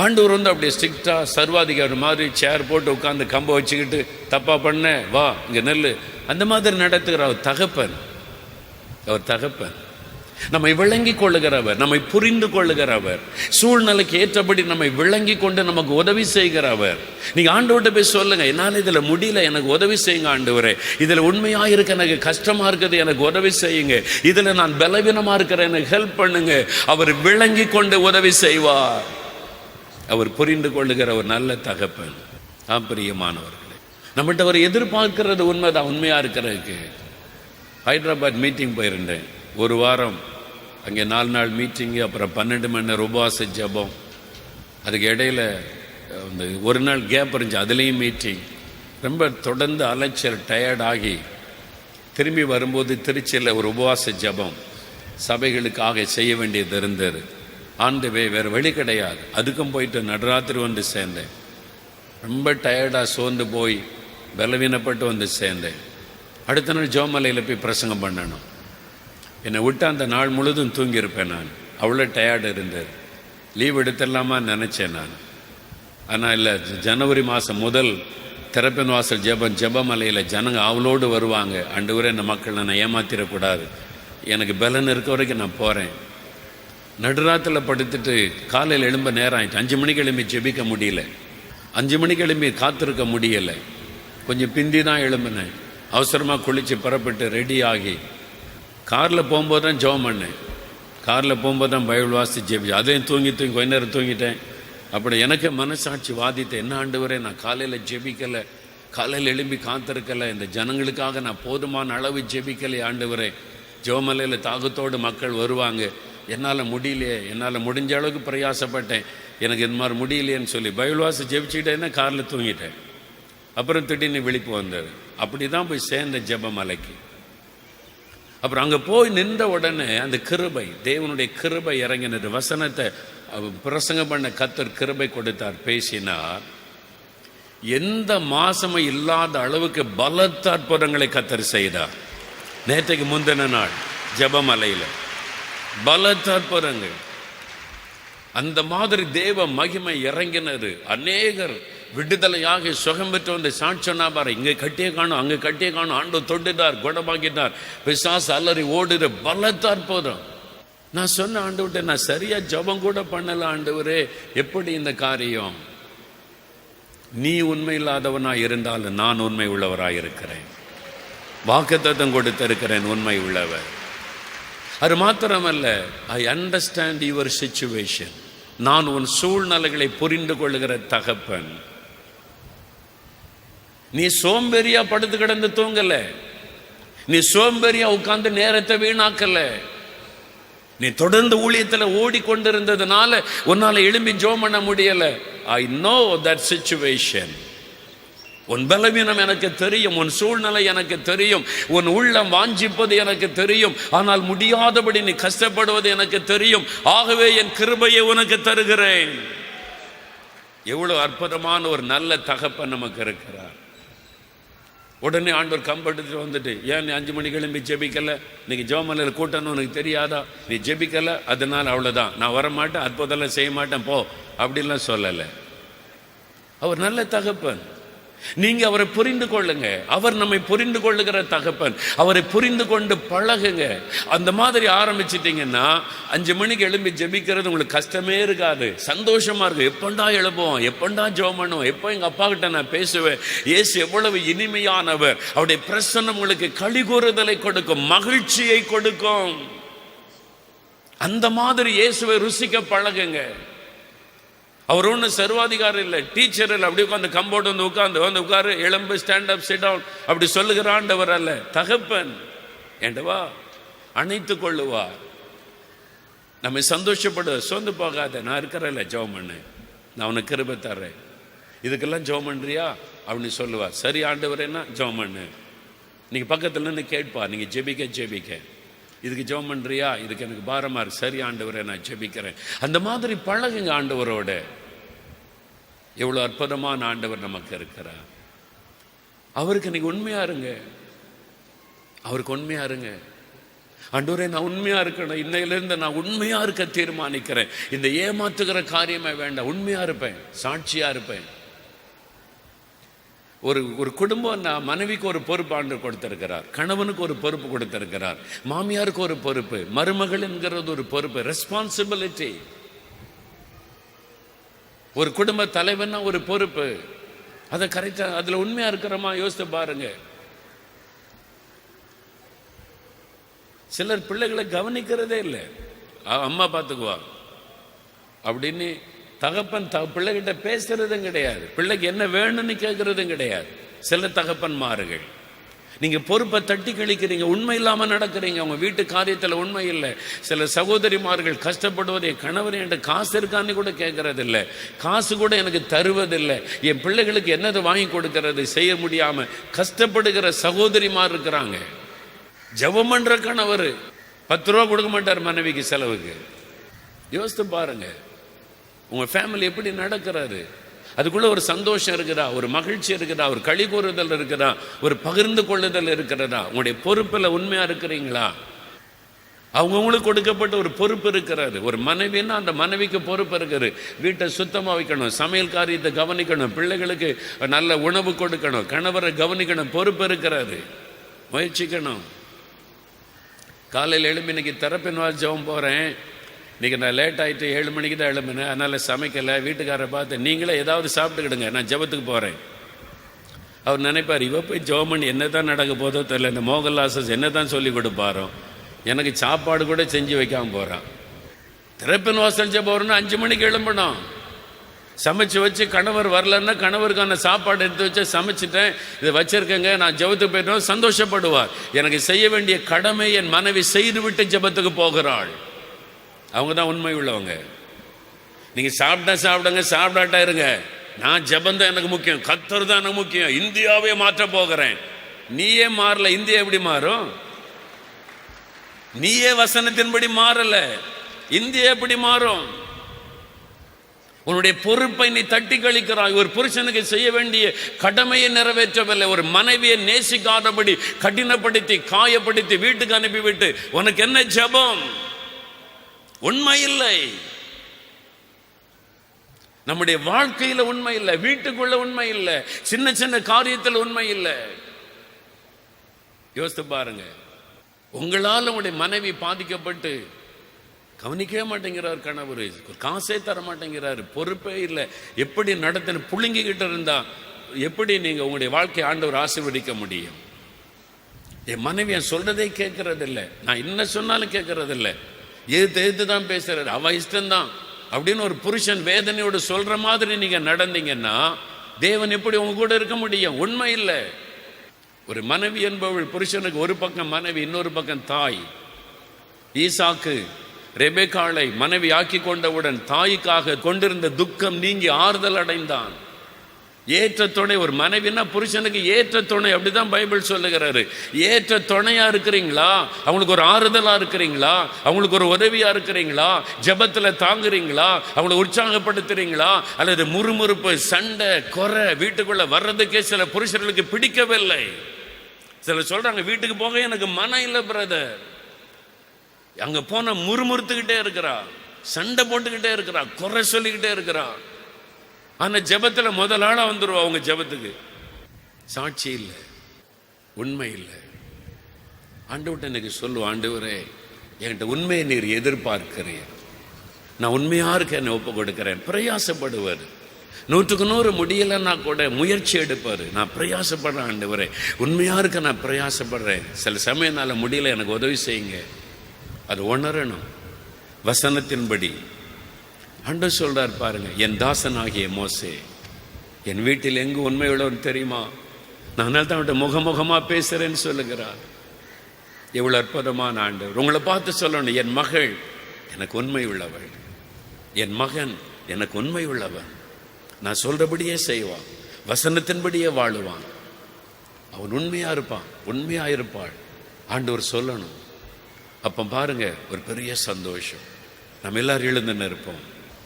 ஆண்டவர் அப்படியே ஸ்ட்ரிக்டா சர்வாதிகாரி மாதிரி சேர் போட்டு உட்காந்து கம்ப வச்சுக்கிட்டு தப்பா பண்ண வா இங்க நெல்லு அந்த மாதிரி நடத்துகிற அவர் தகப்பன். அவர் தகப்பன் நம்மை விளங்கி கொள்ளுகிறவர், நம்மை புரிந்து கொள்ளுகிறவர், சூழ்நிலைக்கு ஏற்றபடி நம்மை விளங்கி கொண்டு நமக்கு உதவி செய்கிறவர். நீங்க ஆண்டவர்கிட்ட போய் சொல்லுங்க, என்னால் இதுல முடியல, எனக்கு உதவி செய்யுங்க ஆண்டவரே, இதுல உண்மையா இருக்க எனக்கு கஷ்டமா இருக்குது, எனக்கு உதவி செய்யுங்க, இதுல நான் பலவீனமா இருக்கிறேன், எனக்கு ஹெல்ப் பண்ணுங்க. அவர் விளங்கி கொண்டு உதவி செய்வார். அவர் புரிந்து கொள்ளுகிற ஒரு நல்ல தகப்பன். பிரியமானவர்களே, நம்மகிட்ட அவர் எதிர்பார்க்கிறது உண்மைதான். உண்மையா இருக்கிறதுக்கு ஹைதராபாத் மீட்டிங் போயிருந்தேன், ஒரு வாரம் அங்கே 4 நாள் மீட்டிங்கு, அப்புறம் 12 மணி நேரம் உபவாச ஜெபம், அதுக்கு இடையில அந்த ஒரு நாள் கேப் இருந்துச்சு, அதுலேயும் மீட்டிங். ரொம்ப தொடர்ந்து அலைச்சல், டயர்ட் ஆகி திரும்பி வரும்போது திருச்சியில் ஒரு உபவாச ஜெபம் சபைகளுக்காக செய்ய வேண்டியது இருந்தது. ஆண்டவே வேறு வழி கிடையாது, அதுக்கும் போயிட்டு நடுராத்திரி வந்து சேர்ந்தேன். ரொம்ப டயர்டாக சோர்ந்து போய் பலவீனப்பட்டு வந்து சேர்ந்தேன். அடுத்த நாள் ஜோமலையில் போய் பிரசங்கம் பண்ணணும். என்னை விட்டு அந்த நாள் முழுதும் தூங்கியிருப்பேன். நான் அவ்வளோ டயர்டு இருந்தது. லீவ் எடுத்துடலாமா நினச்சேன் நான். ஆனால் இல்லை, ஜனவரி மாதம் முதல் திறப்பின் வாசல் ஜெபமலையில் ஜனங்க அவளோடு வருவாங்க. ஆண்டவரே இந்த மக்கள் நான் ஏமாத்திடக்கூடாது, எனக்கு பலன் இருக்க வரைக்கும் நான் போகிறேன். நடுராத்தில் படுத்துட்டு காலையில் எழும்ப நேரம் ஆயிடுச்சு. 5 மணிக்கு எழும்பி ஜெபிக்க முடியல, 5 மணிக்கு எழும்பி காத்திருக்க முடியலை. கொஞ்சம் பிந்தி தான் எழும்பினேன். அவசரமாக குளித்து புறப்பட்டு ரெடி ஆகி காரில் போகும்போது தான் ஜெபம் பண்ணேன். காரில் போகும்போது தான் பைபிள் வாசி ஜெபிச்சு, அதையும் தூங்கி கொஞ்ச நேரம் தூங்கிட்டேன். அப்படி எனக்கு மனசாட்சி வாதித்தேன், என்ன ஆண்டவரே நான் காலையில் ஜெபிக்கலை, காலையில் எழும்பி காத்திருக்கலை, இந்த ஜனங்களுக்காக நான் போதுமான அளவு ஜெபிக்கலை ஆண்டவரே. ஜெபமலையில் தாகத்தோடு மக்கள் வருவாங்க, என்னால் முடியலையே, என்னால் முடிஞ்ச அளவுக்கு பிரயாசப்பட்டேன், எனக்கு இந்த மாதிரி முடியலையேன்னு சொல்லி பைபிள் வாசி ஜெபிச்சுக்கிட்டேன்னா காரில் தூங்கிட்டேன். அப்புறம் திடீர்னு விழிப்பு வந்தது. அப்படி தான் போய் சேர்ந்த ஜெபமலைக்கு. அப்புறம் அங்கே போய் நின்ற உடனே அந்த கிருபை, தேவனுடைய கிருபை இறங்கினது. வசனத்தை பிரசங்கம் பண்ண கர்த்தர் கிருபை கொடுத்தார், பேசினார். எந்த மாசமும் இல்லாத அளவுக்கு பலத்த அற்புதங்களை கர்த்தர் செய்தார். நேற்றைக்கு முந்தின நாள் ஜெபமலையில் பலத்த அற்புதங்கள், அந்த மாதிரி தேவ மகிமை இறங்கினது. அநேகர் விடுதலையாக சுகம் பெற்று வந்து சாட்சி சொன்னா பாரு, இங்கே கட்டியே காணும், அங்கே கட்டியே காணும், ஆண்டு தொட்டுட்டார், குணமாக்கிட்டார், பிசாசு அலறி ஓடுற பலத்த அற்புதம். நான் சொன்ன ஆண்டவர்கிட்ட, நான் சரியா ஜெபம் கூட பண்ணல ஆண்டவரே, எப்படி இந்த காரியம்? நீ உண்மை இல்லாதவனாய் இருந்தாலும் நான் உண்மை உள்ளவராய் இருக்கிறேன், வாக்குத்தத்தம் கொடுத்திருக்கிறேன், உண்மை உள்ளவர். அது மாத்திரமல்ல, ஐ அண்டர்ஸ்டாண்ட் யுவர் சிச்சுவேஷன், நான் உன் சூழ்நிலைகளை புரிந்து கொள்ளுகிற தகப்பன். நீ சோம்பேறியா படுத்து கிடந்து தூங்கல, நீ சோம்பேறியா உட்கார்ந்து நேரத்தை வீணாக்கல, நீ தொடர்ந்து ஊழியத்தில் ஓடிக்கொண்டிருந்ததுனால உன்னால எழும்பி ஜெபம் பண்ண முடியல. I know that situation. உன் பலவீனம் எனக்கு தெரியும், உன் சூழ்நிலை எனக்கு தெரியும், உன் உள்ளம் வாஞ்சிப்பது எனக்கு தெரியும், ஆனால் முடியாதபடி நீ கஷ்டப்படுவது எனக்கு தெரியும். ஆகவே என் கிருபையை உனக்கு தருகிறேன். எவ்வளவு அற்புதமான ஒரு நல்ல தகப்பன் நமக்கு இருக்கிறார். உடனே ஆண்டவர் கம்பெடுத்துட்டு வந்துட்டு, ஏன் நீ 5 மணிக்கு எழும்பி ஜெபிக்கல, இன்னைக்கு ஜெபமலையில் கூட்டணும் உனக்கு தெரியாதா, நீ ஜெபிக்கல அதனால அவ்வளோதான், நான் வரமாட்டேன், அற்புதம்லாம் செய்ய மாட்டேன் போ அப்படின்லாம் சொல்லலை. அவர் நல்ல தகப்பன். நீங்க அவரை புரிந்து கொள்ளுங்க. அவர் நம்மை புரிந்து கொள்ளுகிற தகப்பன். அவரை புரிந்து கொண்டு பழகுங்க. அந்த மாதிரி ஆரம்பிச்சிட்டிங்கன்னா 5 மணிக்கு எழும்பி ஜெபிக்கிறது உங்களுக்கு கஷ்டமே இருக்காது, சந்தோஷமா இருக்கு. எப்பண்டா எழுப்புவோம், எப்பண்டா ஜெபம் பண்ணுவோம், எப்போ எங்க அப்பா கிட்ட நான் பேசுவேன். இயேசு எவ்வளவு இனிமையானவர். அவருடைய பிரசன்னம் உங்களுக்கு களிகூறுதலை கொடுக்கும், மகிழ்ச்சியை கொடுக்கும். அந்த மாதிரி இயேசுவை ருசிக்க பழகுங்க. அவர் ஒன்றும் சர்வாதிகாரம் இல்லை, டீச்சர் இல்லை. அப்படி உட்காந்து கம்போர்டு வந்து உட்காரு, எலும்பு, ஸ்டாண்ட் அப், சிட் டவுன் அப்படி சொல்லுகிற ஆண்டவர் அல்ல, தகப்பன். ஏண்டவா அணைத்து கொள்ளுவார், நம்ம சந்தோஷப்படு, சோர்ந்து போகாத, நான் இருக்கிறேன்ல ஜெபம் பண்ணு, நான் உனக்கு கிருபை தர்றேன், இதுக்கெல்லாம் ஜெபம் பண்றியா அப்படின்னு சொல்லுவார். சரி ஆண்டவரேன்னா ஜெபம் பண்ணு. நீங்க பக்கத்துல இருந்து கேட்பா, நீங்க ஜெபிக்க இதுக்கு ஜெபம் பண்றியா, இதுக்கு எனக்கு பாரமா இருக்கு, சரி ஆண்டவரே நான் ஜெபிக்கிறேன். அந்த மாதிரி பழகுங்க ஆண்டவரோட. எவ்வளவு அற்புதமான ஆண்டவர் நமக்கு இருக்கிறார். அவருக்கு நீங்க உண்மையா இருங்க, அவருக்கு உண்மையா இருங்க. ஆண்டவரே நான் உண்மையா இருக்கணும், இன்னையிலிருந்து நான் உண்மையா இருக்க தீர்மானிக்கிறேன், இந்த ஏமாத்துகிற காரியமே வேண்டாம், உண்மையா இருப்பேன், சாட்சியா இருப்பேன். ஒரு குடும்பம், மனைவிக்கு ஒரு பொறுப்பு ஆண்டவர் கொடுத்திருக்கிறார், கணவனுக்கு ஒரு பொறுப்பு கொடுத்திருக்கிறார், மாமியாருக்கு ஒரு பொறுப்பு, மருமகள் என்கிறது ஒரு பொறுப்பு, ரெஸ்பான்சிபிலிட்டி. ஒரு குடும்ப தலைவன்னா ஒரு பொறுப்பு. அதை கரெக்டா அதுல உண்மையா இருக்கிறோமா யோசித்து பாருங்க. சிலர் பிள்ளைகளை கவனிக்கிறதே இல்லை, அம்மா பார்த்துக்குவா அப்படின்னு தகப்பன் பிள்ளைகிட்ட பேசுறதும் கிடையாது, பிள்ளைக்கு என்ன வேணும்னு கேட்கறதும் கிடையாது. சில தகப்பன்மார்கள் நீங்க பொறுப்பை தட்டி கழிக்கிறீங்க, உண்மை இல்லாம நடக்கிறீங்க, உங்க வீட்டு காரியத்துல உண்மை இல்லை. சில சகோதரிமார்கள் கஷ்டப்படுவது, என் கணவர் என்கிட்ட காசு இருக்கான்னு கூட கேட்கறது இல்லை, காசு கூட எனக்கு தருவதில்லை, என் பிள்ளைகளுக்கு என்னது வாங்கி கொடுக்கறது செய்ய முடியாம கஷ்டப்படுகிற சகோதரிமார் இருக்கிறாங்க. ஜெபம் பண்ற கணவர் 10 ரூபா கொடுக்க மாட்டார் மனைவிக்கு செலவுக்கு. யோசித்து பாருங்க உங்க ஃபேமிலி எப்படி நடக்கிறாரு. அதுக்குள்ள ஒரு சந்தோஷம் இருக்குதா, ஒரு மகிழ்ச்சி இருக்குதா, ஒரு களி கூறுதல் இருக்குதா, ஒரு பகிர்ந்து கொள்ளுதல் இருக்கிறதா? உங்களுடைய பொறுப்பில் உண்மையா இருக்கிறீங்களா? அவங்கவுங்களுக்கு கொடுக்கப்பட்ட ஒரு பொறுப்பு இருக்கிறாரு. ஒரு மனைவின்னா அந்த மனைவிக்கு பொறுப்பு இருக்குது, வீட்டை சுத்தமாக வைக்கணும், சமையல் காரியத்தை கவனிக்கணும், பிள்ளைகளுக்கு நல்ல உணவு கொடுக்கணும், கணவரை கவனிக்கணும், பொறுப்பு இருக்கிறாரு. முயற்சிக்கணும். காலையில் எழுப்பி இன்னைக்கு தெரப்பின் ஜெபம் போகிறேன், இன்றைக்கி நான் லேட் ஆகிட்டு 7 மணிக்கு தான் எழும்பினேன், அதனால் சமைக்கலை, வீட்டுக்காரரை பார்த்து நீங்களே ஏதாவது சாப்பிட்டுக்கிடுங்க, நான் ஜெபத்துக்கு போகிறேன். அவர் நினைப்பார், இவ போய் ஜெபம் பண்ணி என்ன தான் நடக்க போதோ தெரியல, இந்த மோகன்லாசஸ் என்ன தான் சொல்லி கொடுப்பாரோ, எனக்கு சாப்பாடு கூட செஞ்சு வைக்காமல் போகிறான். திறப்பின் வாசல் ஜெபம்னா 5 மணிக்கு எழும்பணும், சமைச்சு வச்சு கணவர் வரலன்னா கணவருக்கான சாப்பாடு எடுத்து வச்சு சமைச்சிட்டேன், இதை வச்சிருக்கேங்க, நான் ஜெபத்துக்கு போயிட்டோம், சந்தோஷப்படுவார். எனக்கு செய்ய வேண்டிய கடமை என் மனைவி செய்து விட்டு ஜெபத்துக்கு போகிறாள். அவங்க தான் உண்மை உள்ளவங்க. நீங்க சாப்பிடுங்க, சாப்பிடாட்டா இருங்க, நான் ஜெபம் தான் எனக்கு முக்கியம், கர்த்தர் தான் எனக்கு முக்கியம், இந்தியாவே மாற்ற போகிறேன். நீயே மாறல, இந்தியா எப்படி மாறும்? நீயே வசனத்தின்படி மாறல, இந்தியா எப்படி மாறும்? உன்னுடைய பொறுப்பை நீ தட்டி கழிக்கிறாய். ஒரு புருஷனுக்கு செய்ய வேண்டிய கடமையை நிறைவேற்றவில்லை, ஒரு மனைவியை நேசிக்காதபடி கடினப்படுத்தி காயப்படுத்தி வீட்டுக்கு அனுப்பிவிட்டு உனக்கு என்ன ஜெபம்? உண்மை இல்லை. நம்முடைய வாழ்க்கையில உண்மை இல்லை, வீட்டுக்குள்ள உண்மை இல்லை, சின்ன சின்ன காரியத்தில் உண்மை இல்லை. யோசித்து பாருங்க. உங்களால் உங்களுடைய மனைவி பாதிக்கப்பட்டு கவனிக்கவே மாட்டேங்கிறார் கணவர், காசே தர மாட்டேங்கிறாரு, பொறுப்பே இல்லை, எப்படி நடத்தின புழுங்கிக்கிட்டு இருந்தா எப்படி நீங்க உங்களுடைய வாழ்க்கை ஆண்டவர் ஆசீர்வதிக்க முடியும்? என் மனைவி என் சொல்றதே கேட்கறதில்லை, நான் என்ன சொன்னாலும் கேட்கறதில்லை, எதிர்த்து தான் பேசுறாரு, அவ இஷ்டம்தான் அப்படின்னு ஒரு புருஷன் வேதனையோடு சொல்ற மாதிரி நீங்க நடந்தீங்கன்னா தேவன் எப்படி உங்க கூட இருக்க முடியும்? உண்மை இல்லை. ஒரு மனைவி என்பவள் புருஷனுக்கு ஒரு பக்கம் மனைவி, இன்னொரு பக்கம் தாய். ஈசாக்கு ரெபெக்காளை மனைவி ஆக்கி கொண்டவுடன் தாய்க்காக கொண்டிருந்த துக்கம் நீங்கி ஆறுதல் அடைந்தான். ஏற்ற துணை, ஒரு மனைவினா புருஷனுக்கு ஏற்ற துணை, அப்படிதான் பைபிள் சொல்லுகிறாரு. ஏற்ற துணையா இருக்கிறீங்களா? அவங்களுக்கு ஒரு ஆறுதலா இருக்கிறீங்களா? அவங்களுக்கு ஒரு உதவியா இருக்கிறீங்களா? ஜெபத்துல தாங்குறீங்களா? அவங்களை உற்சாகப்படுத்துறீங்களா? அல்லது முறுமுறுப்பு, சண்டை, குறை வீட்டுக்குள்ள வர்றதுக்கே சில புருஷர்களுக்கு பிடிக்கவில்லை. சிலர் சொல்றாங்க, வீட்டுக்கு போக எனக்கு மனம் இல்லை பிரதர். அங்க போன முறுமுறுத்துக்கிட்டே இருக்கிறா, சண்டை போட்டுக்கிட்டே இருக்கிறா, குறை சொல்லிக்கிட்டே இருக்கிறா. ஆனா ஜெபத்துல முதல் ஆளா வந்துருவா. அவங்க ஜெபத்துக்கு சாட்சி இல்லை, உண்மை இல்லை. ஆண்டவர்கிட்ட எனக்கு சொல்லுவோம், ஆண்டவரே என்கிட்ட உண்மையை நீர் எதிர்பார்க்கிறீர், நான் உண்மையா இருக்க என்னை ஒப்பு கொடுக்கிறேன். பிரயாசப்படுவார். 100க்கு 100 முடியலைன்னா கூட முயற்சி எடுப்பார். நான் பிரயாசப்படுறேன் ஆண்டவரே, உண்மையா இருக்க நான் பிரயாசப்படுறேன். சில சமயம் என்னால் முடியல, எனக்கு உதவி செய்யுங்க. அது உணரணும். வசனத்தின்படி ஆண்டவர் சொல்றார் பாருங்க, என் தாசனாகிய மோசே என் வீட்டில் எங்கு உண்மை உள்ளவன் தெரியுமா? நான் தான் அவன்கிட்ட முகமுகமா பேசுறேன்னு சொல்லுகிறார். எவ்வளவு அற்புதமான ஆண்டவர். உங்களை பார்த்து சொல்லணும், என் மகள் எனக்கு உண்மை உள்ளவள், என் மகன் எனக்கு உண்மை உள்ளவன். நான் சொல்றபடியே செய்வான், வசனத்தின்படியே வாழுவான். அவன் உண்மையா இருப்பான், உண்மையா இருப்பாள். ஆண்டவர் சொல்லணும். அப்போ பாருங்க, ஒரு பெரிய சந்தோஷம். நம்ம எல்லாரும் எழுந்து நிற்போம்.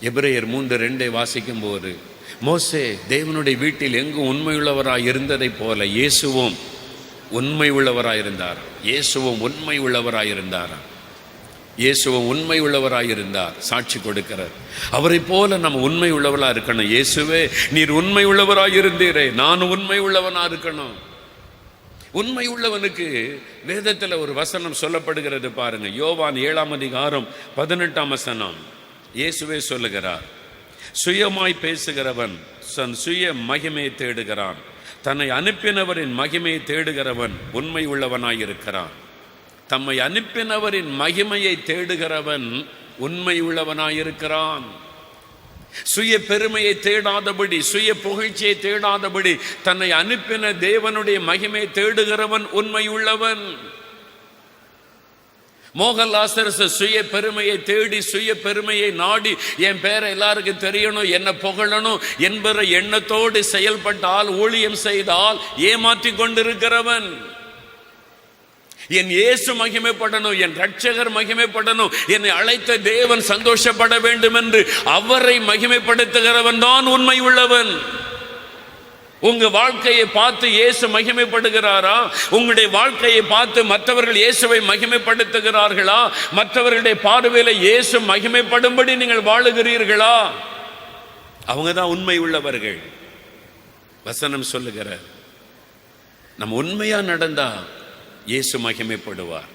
எபிரேயர் 3:2 வாசிக்கும் போது, மோசே தேவனுடைய வீட்டில் எங்கும் உண்மை உள்ளவராய் இருந்ததை போல இயேசுவும் உண்மை உள்ளவராய் இருந்தார். இயேசுவும் உண்மை உள்ளவராய் இருந்தார். இயேசுவும் உண்மை உள்ளவராய் இருந்தார். சாட்சி கொடுக்கிறார். அவரை போல நம்ம உண்மை உள்ளவரா இருக்கணும். இயேசுவே நீர் உண்மை உள்ளவராய் இருந்தீரே, நானும் உண்மை உள்ளவனா இருக்கணும். உண்மை உள்ளவனுக்கு வேதத்தில் ஒரு வசனம் சொல்லப்படுகிறது பாருங்க. யோவான் 7:18 இயேசுவே சொல்லுகிறார், சுயமாய் பேசுகிறவன் தன் சுய மகிமையை தேடுகிறான், தன்னை அனுப்பினவரின் மகிமையை தேடுகிறவன் உண்மை உள்ளவனாய் இருக்கிறான். தம்மை அனுப்பினவரின் மகிமையை தேடுகிறவன் உண்மை உள்ளவனாயிருக்கிறான். சுய பெருமையை தேடாதபடி, சுய புகழ்ச்சியை தேடாதபடி தன்னை அனுப்பின தேவனுடைய மகிமையை தேடுகிறவன் உண்மை உள்ளவன். மோகன்லாசரஸ் சுய பெருமையை தேடி, சுய பெருமையை நாடி, என் பேரை எல்லாருக்கும் தெரியணும், என்ன புகழணும் என்பற எண்ணத்தோடு செயல்பட்டால், ஊழியம் செய்தால் ஏமாற்றி கொண்டிருக்கிறவன். என் இயேசு மகிமைப்படணும், என் ரட்சகர் மகிமைப்படணும், என்னை அழைத்த தேவன் சந்தோஷப்பட வேண்டும் என்று அவரை மகிமைப்படுத்துகிறவன் தான் உண்மை உள்ளவன். உங்க வாழ்க்கையை பார்த்து இயேசு மகிமைப்படுகிறாரா? உங்களுடைய வாழ்க்கையை பார்த்து மற்றவர்கள் இயேசுவை மகிமைப்படுத்துகிறார்களா? மற்றவர்களுடைய பார்வையில இயேசு மகிமைப்படும்படி நீங்கள் வாழுகிறீர்களா? அவங்க தான் உண்மை உள்ளவர்கள். வசனம் சொல்லுகிறார், நம்ம உண்மையா நடந்தா இயேசு மகிமைப்படுவார்.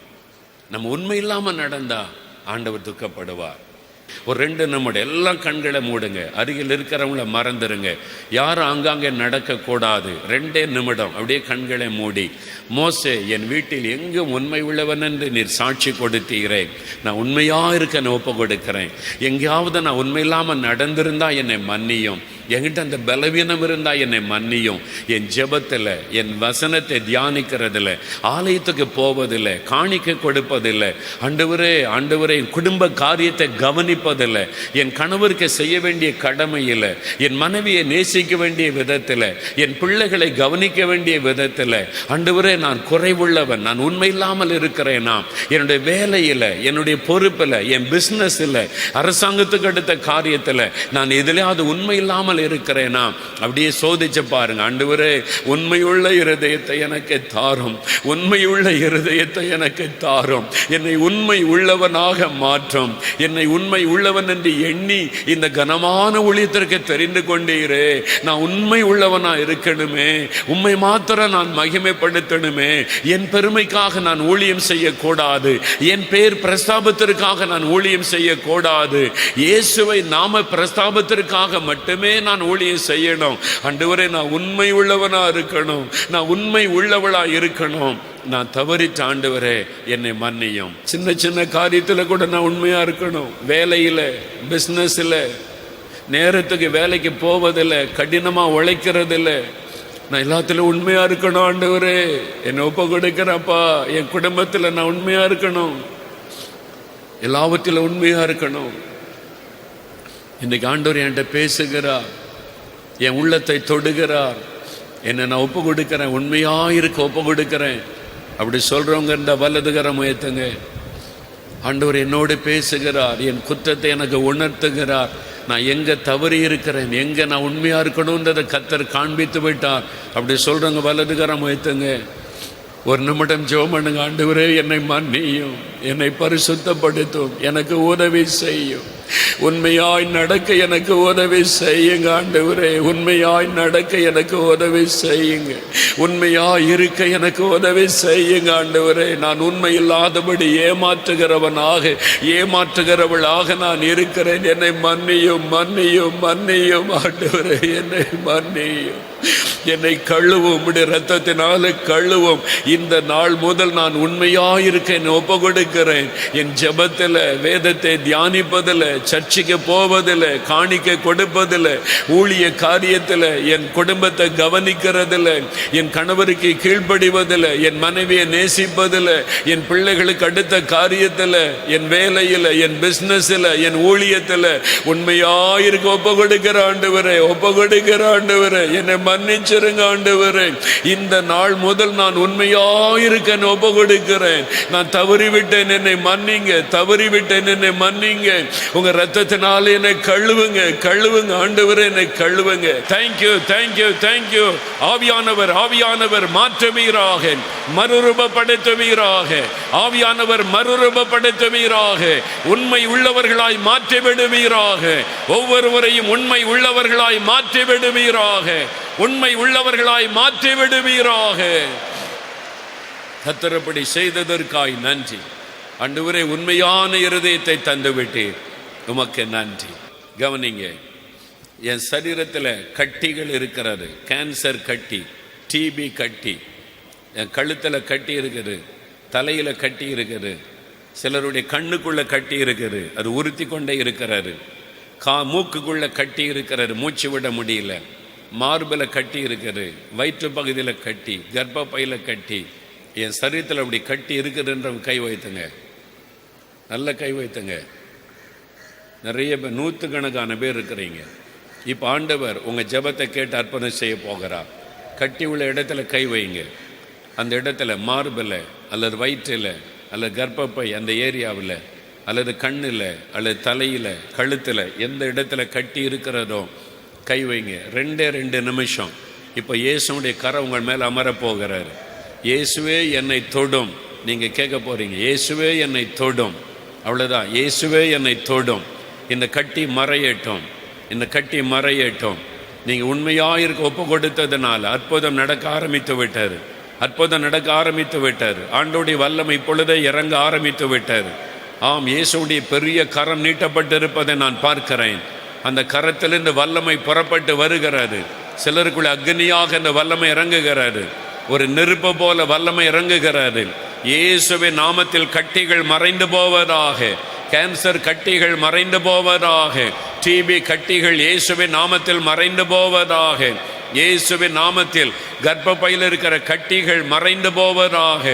நம்ம உண்மை இல்லாம நடந்தா ஆண்டவர் துக்கப்படுவார். ஒரு 2 நிமிடம் எல்லாம் கண்களை மூடுங்க. அருகில் இருக்கிறவங்கள மறந்துருங்க. யாரும் அங்காங்கே நடக்கக்கூடாது. 2 நிமிடம் அப்படியே கண்களை மூடி, மோசே என் வீட்டில் எங்கும் உண்மை உள்ளவன் என்று நீர் சாட்சி கொடுத்தீரே, நான் உண்மையா இருக்க நான் ஒப்பு கொடுக்கிறேன். எங்கேயாவது நான் உண்மை இல்லாமல் நடந்திருந்தா என்னை மன்னியும், என்கிட்ட அந்த பலவீனம் இருந்தா என்னை மன்னியும். என் ஜெபத்தில், என் வசனத்தை தியானிக்கிறதில்லை, ஆலயத்துக்கு போவதில்லை, காணிக்கை கொடுப்பதில்லை, ஆண்டவரே ஆண்டவரே என் குடும்ப காரியத்தை கவனிப்பதில்லை, என் கணவருக்கு செய்ய வேண்டிய கடமை இல்லை, என் மனைவியை நேசிக்க வேண்டிய விதத்தில், என் பிள்ளைகளை கவனிக்க வேண்டிய விதத்தில், ஆண்டவரே நான் குறைவுள்ளவன், நான் உண்மை இல்லாமல் இருக்கிறேனா, என்னுடைய வேலையில், என்னுடைய பொறுப்பில், என் பிஸ்னஸில், அரசாங்கத்துக்கு அடுத்த காரியத்தில் நான் எதிலாவது உண்மை இல்லாமல் இருக்கிறேனா? அப்படியே சோதிச்சு பாருங்க. ஆண்டவரே உண்மையுள்ள இருதயத்தை எனக்கு தாரும், உண்மையுள்ள இருதயத்தை எனக்கு தாரும், என்னை உண்மை உள்ளவனாக மாற்றும், என்னை உண்மை உள்ளவன் என்று எண்ணி இந்த கனமான ஊழியத்திற்கு தெரிந்து கொண்டீரே, நான் உண்மை உள்ளவனா இருக்கணுமே, உண்மை மாத்திரம் நான் மகிமைப்படுத்தணுமே, என் பெருமைக்காக நான் ஊழியம் செய்யக்கூடாது, என் பேர் பிரஸ்தாபத்திற்காக நான் ஊழியம் செய்யக்கூடாது, இயேசுவை நாம பிரஸ்தாபத்திற்காக மட்டுமே நான் ஊழியம் செய்யணும். ஆண்டவரே நான் உண்மை உள்ளவனா இருக்கணும், நான் உண்மை உள்ளவளா இருக்கணும். நான் தவறிட்ட ஆண்டவரே என்னை மன்னியும். சின்ன சின்ன காரியத்தில் கூட நான் உண்மையா இருக்கணும். வேலையில், பிஸ்னஸில், நேரத்துக்கு வேலைக்கு போவதில்லை, கடினமா உழைக்கிறதில்லை, நான் எல்லாத்திலும் உண்மையா இருக்கணும். ஆண்டவரே என்னை ஒப்பு கொடுக்கிறப்பா, என் குடும்பத்தில் நான் உண்மையா இருக்கணும், எல்லாவற்றிலும் உண்மையா இருக்கணும். இன்னைக்கு ஆண்டவர் என்கிட்ட பேசுகிறார். என் உள்ளத்தை தொடுகிறார். என்னை நான் ஒப்பு கொடுக்கிறேன், உண்மையாக இருக்க ஒப்பு கொடுக்கிறேன். அப்படி சொல்கிறவங்க இந்த வலதுகரம் உயர்த்துங்க. ஆண்டவர் என்னோடு பேசுகிறார், என் குற்றத்தை எனக்கு உணர்த்துகிறார். நான் எங்கே தவறி இருக்கிறேன், எங்கே நான் உண்மையாக இருக்கணுன்றதை கர்த்தர் காண்பித்து விட்டார். அப்படி சொல்கிறவங்க வலதுகரம் உயர்த்துங்க. ஒரு நிமிடம் ஜெபம் பண்ணுங்க. ஆண்டவரே, என்னை மன்னியும், என்னை பரிசுத்தப்படுத்தும், எனக்கு உதவி செய்யும், உண்மையாய் நடக்க எனக்கு உதவி செய்யுங்க. ஆண்டவரே, உண்மையாய் நடக்க எனக்கு உதவி செய்யுங்க, உண்மையாய் இருக்க எனக்கு உதவி செய்யுங்க. ஆண்டவரே, நான் உண்மை இல்லாதபடி ஏமாற்றுகிறவளாக நான் இருக்கிறேன். என்னை மன்னியும், மன்னியும், மன்னியும். ஆண்டவரே, என்னை மன்னியும், என்னை கழுவும், உம்முடைய இரத்தத்தினால கழுவும். இந்த நாள் முதல் நான் உண்மையாயிருக்க என்னை ஒப்பு கொடுக்கிறேன். என் ஜெபத்தில், வேதத்தை தியானிப்பதில், சர்ச்சைக்கு போவதில், காணிக்கை கொடுப்பதில், ஊழிய காரியத்தில், என் குடும்பத்தை கவனிக்கிறதில், என் கணவருக்கு கீழ்ப்படிவதில், என் மனைவியை நேசிப்பதில், என் பிள்ளைகளுக்கு அடுத்த காரியத்தில், என் வேலையில், என் பிஸ்னஸில், என் ஊழியத்தில் உண்மையாயிருக்க ஒப்பு கொடுக்கிற ஆண்டவரே, ஒப்பு கொடுக்கிற ஆண்டவரே, என்னை மன்னிச்சிருங்க ஆண்டவரே. இந்த நாள் முதல் நான் உண்மையாயிருக்க ஒப்பு கொடுக்கிறேன். நான் தவறிவிட்டேன், என்னை மன்னிங்க, தவறிவிட்டேன், என்னை மன்னிங்க. உங்க ரத்தத்தினால என்னை கழுவுங்க, கழுவுங்க ஆண்டவரே, என்னை கழுவுங்க. Thank you, thank you, thank you. ஆவியானவர், ஆவியானவர் மாற்றுவீராக, மறுரூபப்படுத்துவீராக. ஆவியானவர் மறுரூபப்படுத்துவீராக. உண்மை உள்ளவர்களாய் மாற்றி விடுவீராக. ஒவ்வொருவரையும் உண்மை உள்ளவர்களாய் மாற்றி விடுவீராக, உண்மை உள்ளவர்களாய் மாற்றி விடுவீராக. கர்த்தரப்படி செய்ததற்காய் நன்றி ஆண்டவரே. உண்மையான இருதயத்தை தந்து விட்டீர், உமக்கு நன்றி. கவனிங்க, என் சரீரத்தில் கட்டிகள் இருக்கிறது. கேன்சர் கட்டி, டிபி கட்டி, என் கழுத்தில் கட்டி இருக்குது, தலையில் கட்டி இருக்குது, சிலருடைய கண்ணுக்குள்ள கட்டி இருக்குது, அது உறுத்தி கொண்டே இருக்கிறாரு. மூக்குக்குள்ள கட்டி இருக்கிறாரு, மூச்சு விட முடியல. மார்பில் கட்டி இருக்குது, வயிற்று பகுதியில் கட்டி, கர்ப்பப்பையில் கட்டி. என் சரீரத்தில் அப்படி கட்டி இருக்குதுன்ற கை வைத்துங்க, நல்ல கை வைத்துங்க. நிறைய பேர், நூற்றுக்கணக்கான பேர் இருக்கிறீங்க. இப்போ ஆண்டவர் உங்கள் ஜெபத்தை கேட்டு அர்ப்பணம் செய்ய போகிறார். கட்டி உள்ள இடத்துல கை வைங்க. அந்த இடத்துல மார்பில் அல்லது வயிற்றில் அல்லது கர்ப்பப்பை அந்த ஏரியாவில் அல்லது கண்ணில் அல்லது தலையில் கழுத்தில் எந்த இடத்துல கட்டி இருக்கிறதோ கை வைங்க. 2 நிமிஷம். இப்போ இயேசுடைய கரம் உங்கள் மேலே அமரப்போகிறார். இயேசுவே என்னை தொடும். நீங்கள் கேட்க போகிறீங்க, இயேசுவே என்னை தொடும். அவ்வளோதான், இயேசுவே என்னை தொடும். இந்த கட்டி மறையட்டும், இந்த கட்டி மறையட்டும். நீங்கள் உண்மையாக இருக்க ஒப்பு கொடுத்ததுனால அற்புதம் நடக்க ஆரம்பித்து விட்டார். அற்புதம் நடக்க ஆரம்பித்து விட்டார். ஆண்டோடைய வல்லமை இப்பொழுதே இறங்க ஆரம்பித்து விட்டார். ஆம், இயேசுடைய பெரிய கரம் நீட்டப்பட்டிருப்பதை நான் பார்க்கிறேன். அந்த கரத்திலிருந்து வல்லமை புறப்பட்டு வருகிறது. சிலருக்குள்ள அக்னியாக அந்த வல்லமை இறங்குகிறது. ஒரு நெருப்பு போல வல்லமை இறங்குகிறது. இயேசுவின் நாமத்தில் கட்டிகள் மறைந்து போவதாக. கேன்சர் கட்டிகள் மறைந்து போவதாக. டிபி கட்டிகள் இயேசுவின் நாமத்தில் மறைந்து போவதாக. இயேசுவின் நாமத்தில் கர்ப்பப்பையில் இருக்கிற கட்டிகள் மறைந்து போவதாக.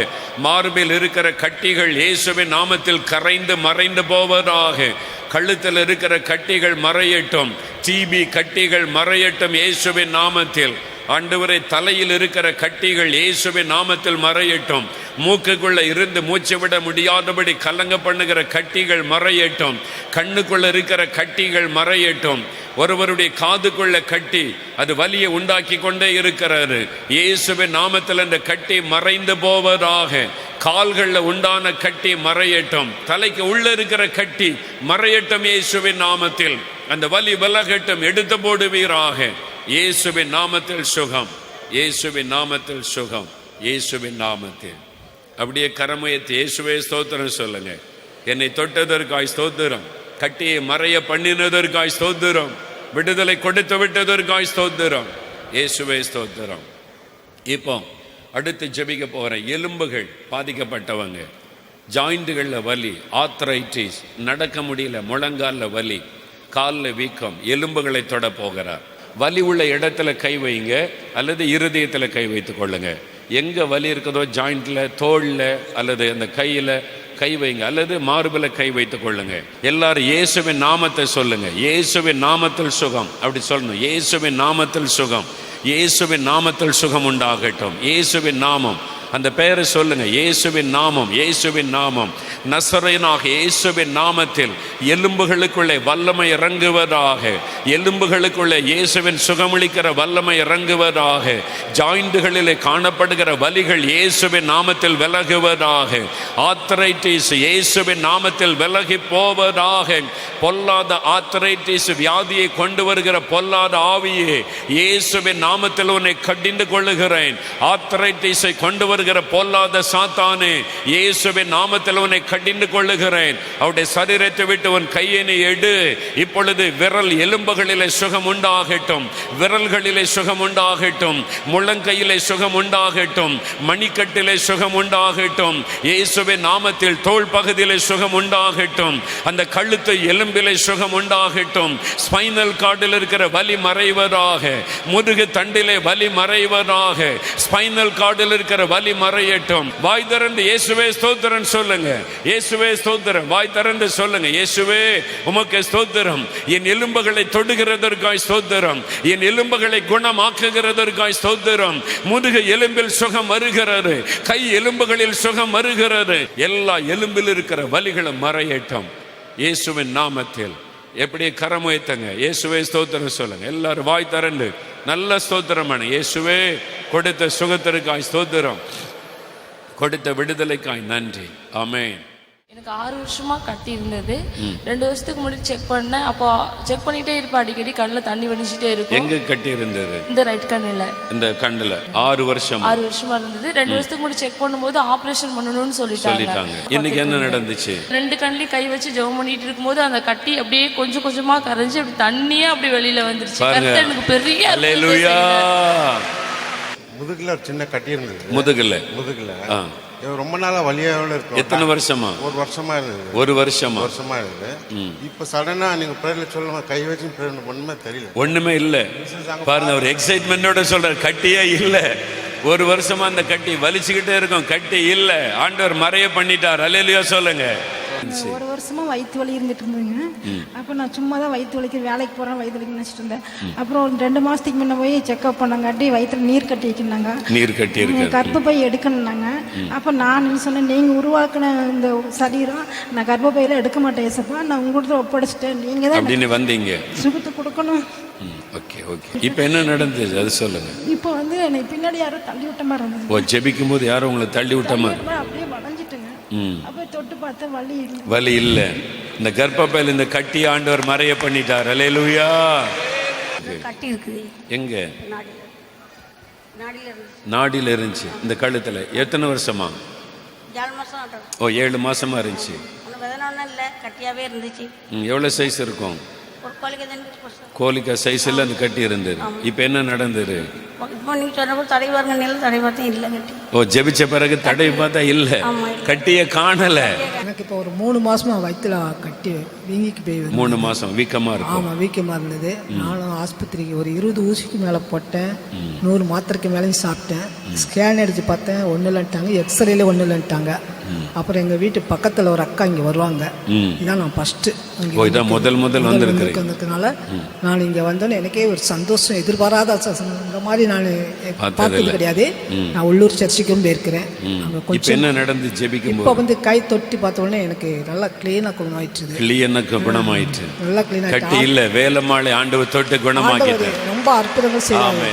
மார்பில் இருக்கிற கட்டிகள் இயேசுவின் நாமத்தில் கரைந்து மறைந்து போவதாக. கழுத்தில் இருக்கிற கட்டிகள் மறையட்டும். டிபி கட்டிகள் மறையட்டும் இயேசுவின் நாமத்தில். ஆண்டவரே, தலையில் இருக்கிற கட்டிகள் இயேசுவின் நாமத்தில் மறையட்டும். மூக்குக்குள்ள இருந்து மூச்சு விட முடியாதபடி கலங்க பண்ணுகிற கட்டிகள் மறையட்டும். கண்ணுக்குள்ள இருக்கிற கட்டிகள் மறையட்டும். ஒருவருடைய காதுக்குள்ள கட்டி அது வலியை உண்டாக்கி கொண்டே இருக்கிறாரு. இயேசுவின் நாமத்தில் அந்த கட்டி மறைந்து போவதாக. கால்களில் உண்டான கட்டி மறையட்டும். தலைக்கு உள்ள இருக்கிற கட்டி மறையட்டும் இயேசுவின் நாமத்தில். அந்த வலி விலகட்டும், எடுத்து போடுவீராக. இயேசுவின் நாமத்தில் சுகம், இயேசுவின் நாமத்தில் சுகம், இயேசுவின் நாமத்தில். அப்படியே கரமயத்தை இயேசுவே ஸ்தோத்திரம் சொல்லுங்க. என்னை தொட்டதற்காய் ஸ்தோத்திரம், கட்டியை மறைய பண்ணினதற்காய் ஸ்தோத்திரம், விடுதலை கொடுத்து விட்டதற்காய் ஸ்தோத்திரம், இயேசுவே ஸ்தோத்திரம். இப்போ அடுத்து ஜெபிக்க போகிற எலும்புகள் பாதிக்கப்பட்டவங்க, ஜாயிண்ட்டுகளில் வலி, ஆர்த்ரைட்டிஸ், நடக்க முடியல, முழங்காலில் வலி, காலில் வீக்கம், எலும்புகளை தொட போகிறார். வலி உள்ள இடத்துல கை வைங்க அல்லது இருதயத்தில் கை வைத்து கொள்ளுங்க. எங்கே வலி இருக்குதோ, ஜாயிண்டில், தோளில் அல்லது அந்த கையில் கை வைங்க, அல்லது மார்பில கை வைத்துக் கொள்ளுங்க. எல்லாரும் இயேசுவின் நாமத்தை சொல்லுங்க. இயேசுவின் நாமத்தில் சுகம். அப்படி சொல்லணும். இயேசுவின் நாமத்தில் சுகம். இயேசுவின் நாமத்தில் சுகம் உண்டாகட்டும். இயேசுவின் நாமம், அந்த பெயரை சொல்லுங்க. இயேசுவின் நாமம், இயேசுவின் நாமம். நசரேயனாக இயேசுவின் நாமத்தில் எலும்புகளுக்குள்ளே வல்லமை இறங்குவதாக. எலும்புகளுக்குள்ளே இயேசுவின் சுகமளிக்கிற வல்லமை இறங்குவதாக. ஜாயிண்டுகளிலே காணப்படுகிற வலிகள் இயேசுவின் நாமத்தில் விலகுவதாக. ஆர்த்தரைட்டிஸ் இயேசுவின் நாமத்தில் விலகி போவதாக. பொல்லாத ஆர்த்தரைட்டிஸ் வியாதியை கொண்டு வருகிற பொல்லாத ஆவியே, இயேசுவின் நாமத்தில் உன்னை கடிந்து கொள்ளுகிறேன். ஆர்த்தரைட்டிஸை கொண்டு வருகிற பொல்லாத சாத்தானே, இயேசுவின் நாமத்தில் உன்னை கடிந்து கொள்ளுகிறேன். அவருடைய சரீரத்தை விட்டு உன் கையினை எடு. இப்பொழுது விரல் எலும்புகளிலே சுகம் உண்டாகட்டும். விரல்களிலே சுகம் உண்டாகட்டும். முழங்கையிலே சுகம் உண்டாகட்டும். மணிக்கட்டிலே சுகம் உண்டாகட்டும். இயேசுவின் நாமத்தில் தோள் பகுதியிலே சுகம் உண்டாகட்டும். அந்த கழுத்து எலும்பிலே சுகம் உண்டாகட்டும். ஸ்பைனல் கார்டில் இருக்கிற வலி மறைவதாக. முதுகு தண்டிலே வலி மறைவதாக. ஸ்பைனல் கார்டில் இருக்கிற வலி மறையட்டும். வாய் திறந்து இயேசுவே ஸ்தோத்திரம் சொல்லுங்க. இயேசுவே ஸ்தோத்திரம். வாய் திறந்து சொல்லுங்க. இயேசுவே உமக்கு ஸ்தோத்திரம். என் எலும்புகளை தொடுகிறதற்காய் ஸ்தோத்திரம். என் எலும்புகளை குணமாக்குகிறதற்காய் ஸ்தோத்திரம். முதுகு எலும்பில் சுகம் வருகிறது. கை எலும்புகளில் சுகம் வருகிறது. எல்லா எலும்பில் இருக்கிற வலிகளும் மறையட்டும் இயேசுவின் நாமத்தில். எப்படி கரம் உயர்த்துங்க. இயேசுவே ஸ்தோத்திரம் சொல்லுங்க. எல்லாரும் வாய் திறந்து நல்ல ஸ்தோத்திரம் பண்ணு. இயேசுவே கொடுத்த சுகத்திற்காய் ஸ்தோத்திரம், கொடுத்த விடுதலைக்காய் நன்றி. ஆமென். எனக்கு 6 வருஷமா கட்டி இருந்தது. 2 வருஷத்துக்கு முன்னாடி செக் பண்ணேன். அப்போ செக் பண்ணிட்டே இருப்பேன். அடிக்கடி கண்ணில் தண்ணி வடிச்சிட்டே இருக்கும். எங்க கட்டி இருந்தது? இந்த ரைட் கண்ணில். இந்த கண்ணுல 6 வருஷமா இருந்தது. 2 வருஷத்துக்கு முன்னாடி செக் பண்ணும்போது ஆபரேஷன் பண்ணணும்னு சொல்லிட்டாங்க. இன்னைக்கு என்ன நடந்துச்சு? 2 கண்ணிலையும் கை வச்சு ஜெபம் பண்ணிட்டு இருக்கும்போது அந்த கட்டி அப்படியே கொஞ்சம் கொஞ்சமா கரைஞ்சு அப்படி தண்ணியே அப்படி வெளியில வந்துருச்சு. எனக்கு பெரிய அல்லேலூயா. முதுகுல சின்ன கட்டி இருந்தது. முதுகுல ரொம்ப நாளா வலியாவோட இருக்கும். எத்தனை வருஷமா? 1 வருஷமா இருந்தது. 1 வருஷமா இருந்தது. இப்ப சடனா நீங்க பிரேயர்ல சொல்லுங்க, கை வச்சு பிரேயர் ஒண்ணுமே தெரியல. ஒண்ணுமே இல்ல. பாருங்க, ஒரு எக்ஸைட்மெண்டோட சொல்றாரு. கட்டியே இல்ல. 1 வருஷமா அந்த கட்டி வலிச்சுக்கிட்டே இருக்கும். கட்டி இல்ல. ஆண்டவர் மறைய பண்ணிட்டார். அல்லேலூயா சொல்லுங்க. 1 வருஷமா வயிற்று வலி இருந்துட்டு இருந்தேங்க. அப்போ நான் சும்மா தான் வயிற்று வலிக்கு வேலைக்கு போகிறேன், வயிற்று வலிக்கு நினச்சிட்டு இருந்தேன். அப்புறம் 2 மாதத்துக்கு முன்ன போய் செக்அப் பண்ணங்காட்டி வயிற்றுல நீர் கட்டி வைக்கினாங்க. நீர் கட்டி இருக்கு. கர்ப்பப்பை எடுக்கணுன்னாங்க. அப்போ நான் சொன்னேன், நீங்கள் உருவாக்கின இந்த சரீரம் நான் கர்ப்பப்பையில் எடுக்க மாட்டேன் ஏசப்பா, நான் உங்கள்கிட்ட ஒப்படைச்சிட்டேன். நீங்கள் தான் அப்படின்னு வந்தீங்க. சுகத்தை கொடுக்கணும். Okay okay. இப்போ என்ன நடந்தது அது சொல்லுங்க. இப்போ எனக்கு பின்னாடி யாரோ தள்ளி விட்ட மாதிரி இருந்தது. ஓ, ஜெபிக்கும் போது யாரும் உங்களை தள்ளி விட்ட மாதிரி? அப்படியே வளைஞ்சிட்டுங்க. அப்போ தொட்டு பார்த்தா வலி இல்லை. வலி இல்ல. இந்த கர்ப்பப்பையில் இந்த கட்டி ஆண்டவர் மறைய பண்ணிட்டார். அல்லேலூயா. கட்டி இருக்குது. எங்க? நாடியில இருந்துச்சு. இந்த கழுத்துல எத்தனை வருஷமா? 7 மாசம். ஓ, 7 மாசமா இருந்துச்சு. இல்லை, கட்டியாவே இருந்துச்சு. எவ்வளவு சைஸ் இருக்கும்? ஒரு கோலிக்கா சைஸ்ல அந்த கட்டி இருந்தது. இப்போ என்ன நடந்தது? இப்போ நீங்க சொன்னபோது தடை வாருங்க, நெல் தடை பார்த்தா இல்லை கட்டி. ஓ, ஜெபிச்ச பிறகு தடை பார்த்தா இல்ல, கட்டிய காணல. எனக்கு இப்போ ஒரு 3 மாசமா வயிற்றுல கட்டி வீங்கிக்கு போய் 3 மாசம் வீக்கமா இருக்கும். ஆமாம், வீக்கமாக இருந்தது. நானும் ஆஸ்பத்திரிக்கு ஒரு 20 ஊசிக்கு மேலே போட்டேன், 100 மாத்திரைக்கு மேலேயும் சாப்பிட்டேன். ஸ்கேன் அடித்து பார்த்தேன், ஒன்றும் இல்லைன்ட்டாங்க. எக்ஸ்ரேல ஒன்றும் இல்லைன்ட்டாங்க. அப்புறம் எங்கள் வீட்டு பக்கத்தில் ஒரு அக்கா இங்கே வருவாங்க. இதான் நான் ஃபஸ்ட்டு முதல் வந்ததுனால நான் இங்கே வந்தோன்னு எனக்கே ஒரு சந்தோஷம். எதிர்பாராத இந்த மாதிரி நான் பார்த்தது கிடையாது. நான் உள்ளூர் சர்ச்சுக்கும் போயிருக்கிறேன். இப்போ கை தொட்டி பார்த்த உடனே எனக்கு நல்லா கிளீனாக குணமாயிடுச்சு. நல்லா கிளீனாக இல்ல வேலம்மாளை ஆண்டவர் தொட்டு குணமாக்கிட்டு ரொம்ப அற்புதங்கள் செய்வாங்க.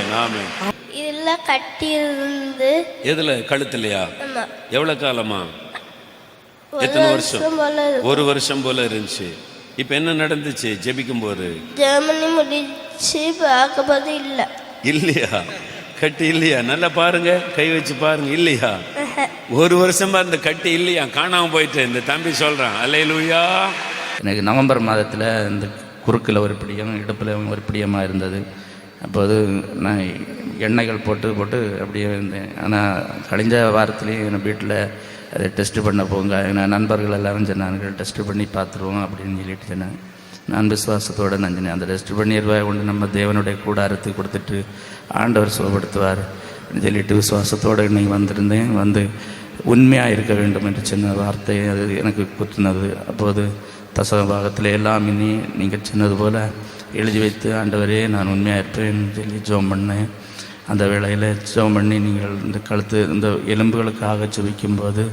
இதெல்லாம் கட்டி இருந்து எதுல? கழுத்துலையா? எவ்வளவு காலமா? எத்தனை வருஷம்? 1 வருஷம் போல இருந்துச்சு. இப்ப என்ன நடந்துச்சு? ஜெபிக்கும் போது ஜெர்மனி முடிச்சு பார்க்கும்போது இல்லையா? கட்டி இல்லையா? நல்லா பாருங்க, கை வச்சு பாருங்க. இல்லையா? 1 வருஷமா இந்த கட்டி இல்லையா, காணாம போயிட்டு இந்த தம்பி சொல்றான். அல்லேலூயா. எனக்கு நவம்பர் மாதத்தில் இந்த குறுக்கில் ஒரு பிடியம், இடுப்பில் ஒரு பிடியமாக இருந்தது. அப்போது நான் எண்ணெய்கள் போட்டு அப்படியே இருந்தேன். ஆனால் கழிஞ்ச வாரத்துலேயும் என் வீட்டில் அதை டெஸ்ட்டு பண்ண போங்க, என் நண்பர்கள் எல்லாரும் சொன்னாங்க டெஸ்ட்டு பண்ணி பார்த்துருவோம் அப்படின்னு சொல்லிட்டு சொன்னாங்க. நான் விசுவாசத்தோடு நஞ்சினேன். அந்த டெஸ்ட் பண்ணி ரூபாய் கொண்டு நம்ம தேவனுடைய கூடாரத்துக்கு கொடுத்துட்டு ஆண்டவர் சுகப்படுத்துவார் சொல்லிட்டு விசுவாசத்தோடு இன்னைக்கு வந்திருந்தேன். வந்து உண்மையாக இருக்க வேண்டும் என்று சொன்ன வார்த்தை அது எனக்கு குத்தினது. அப்போது தசபாகத்தில் எல்லாம் இனி நீங்கள் சொன்னது போல் எழுதி வைத்து, ஆண்டவரே நான் உண்மையாக இருப்பேன் சொல்லி ஜெபம் பண்ணேன். அந்த வேளையில் ஜெபம் பண்ணி நீங்கள் இந்த கழுத்து இந்த எலும்புகளுக்காக ஜெபிக்கும்போது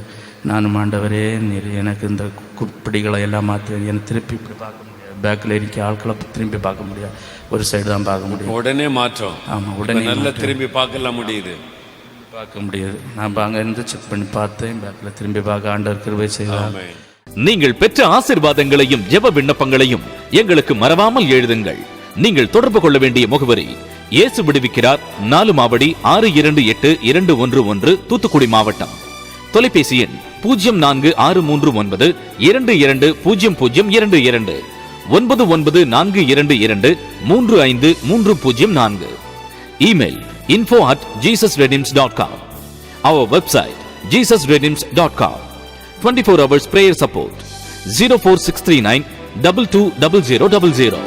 நானும், ஆண்டவரே நீர் எனக்கு இந்த குப்பிடிகளை எல்லாம் மாற்றி எனக்கு திருப்பி இப்படி பார்க்க முடியாது, பேக்கில் இருக்க ஆட்களை திரும்பி பார்க்க முடியாது, ஒரு சைடு தான் பார்க்க முடியும். உடனே மாற்றம். ஆமாம், உடனே நல்லா திரும்பி பார்க்கலாம் முடியுது, பார்க்க முடியாது. நான் அங்கே இருந்து செக் பண்ணி பார்த்தேன், பேக்கில் திரும்பி பார்க்க ஆண்டவர் கிருபை செய்தார். நீங்கள் பெற்ற ஆசீர்வாதங்களையும் ஜெப விண்ணப்பங்களையும் எங்களுக்கு மறவாமல் எழுதுங்கள். நீங்கள் தொடர்பு கொள்ள வேண்டிய முகவரி: இயேசு விடுவிக்கிறார், 4 மாவடி 628-211, தூத்துக்குடி மாவட்டம். தொலைபேசி எண் 046392200022, 9942235304. Email info@jesusredeems.com. Our website jesusredeems.com. 24 hours prayer support. 04639 220000.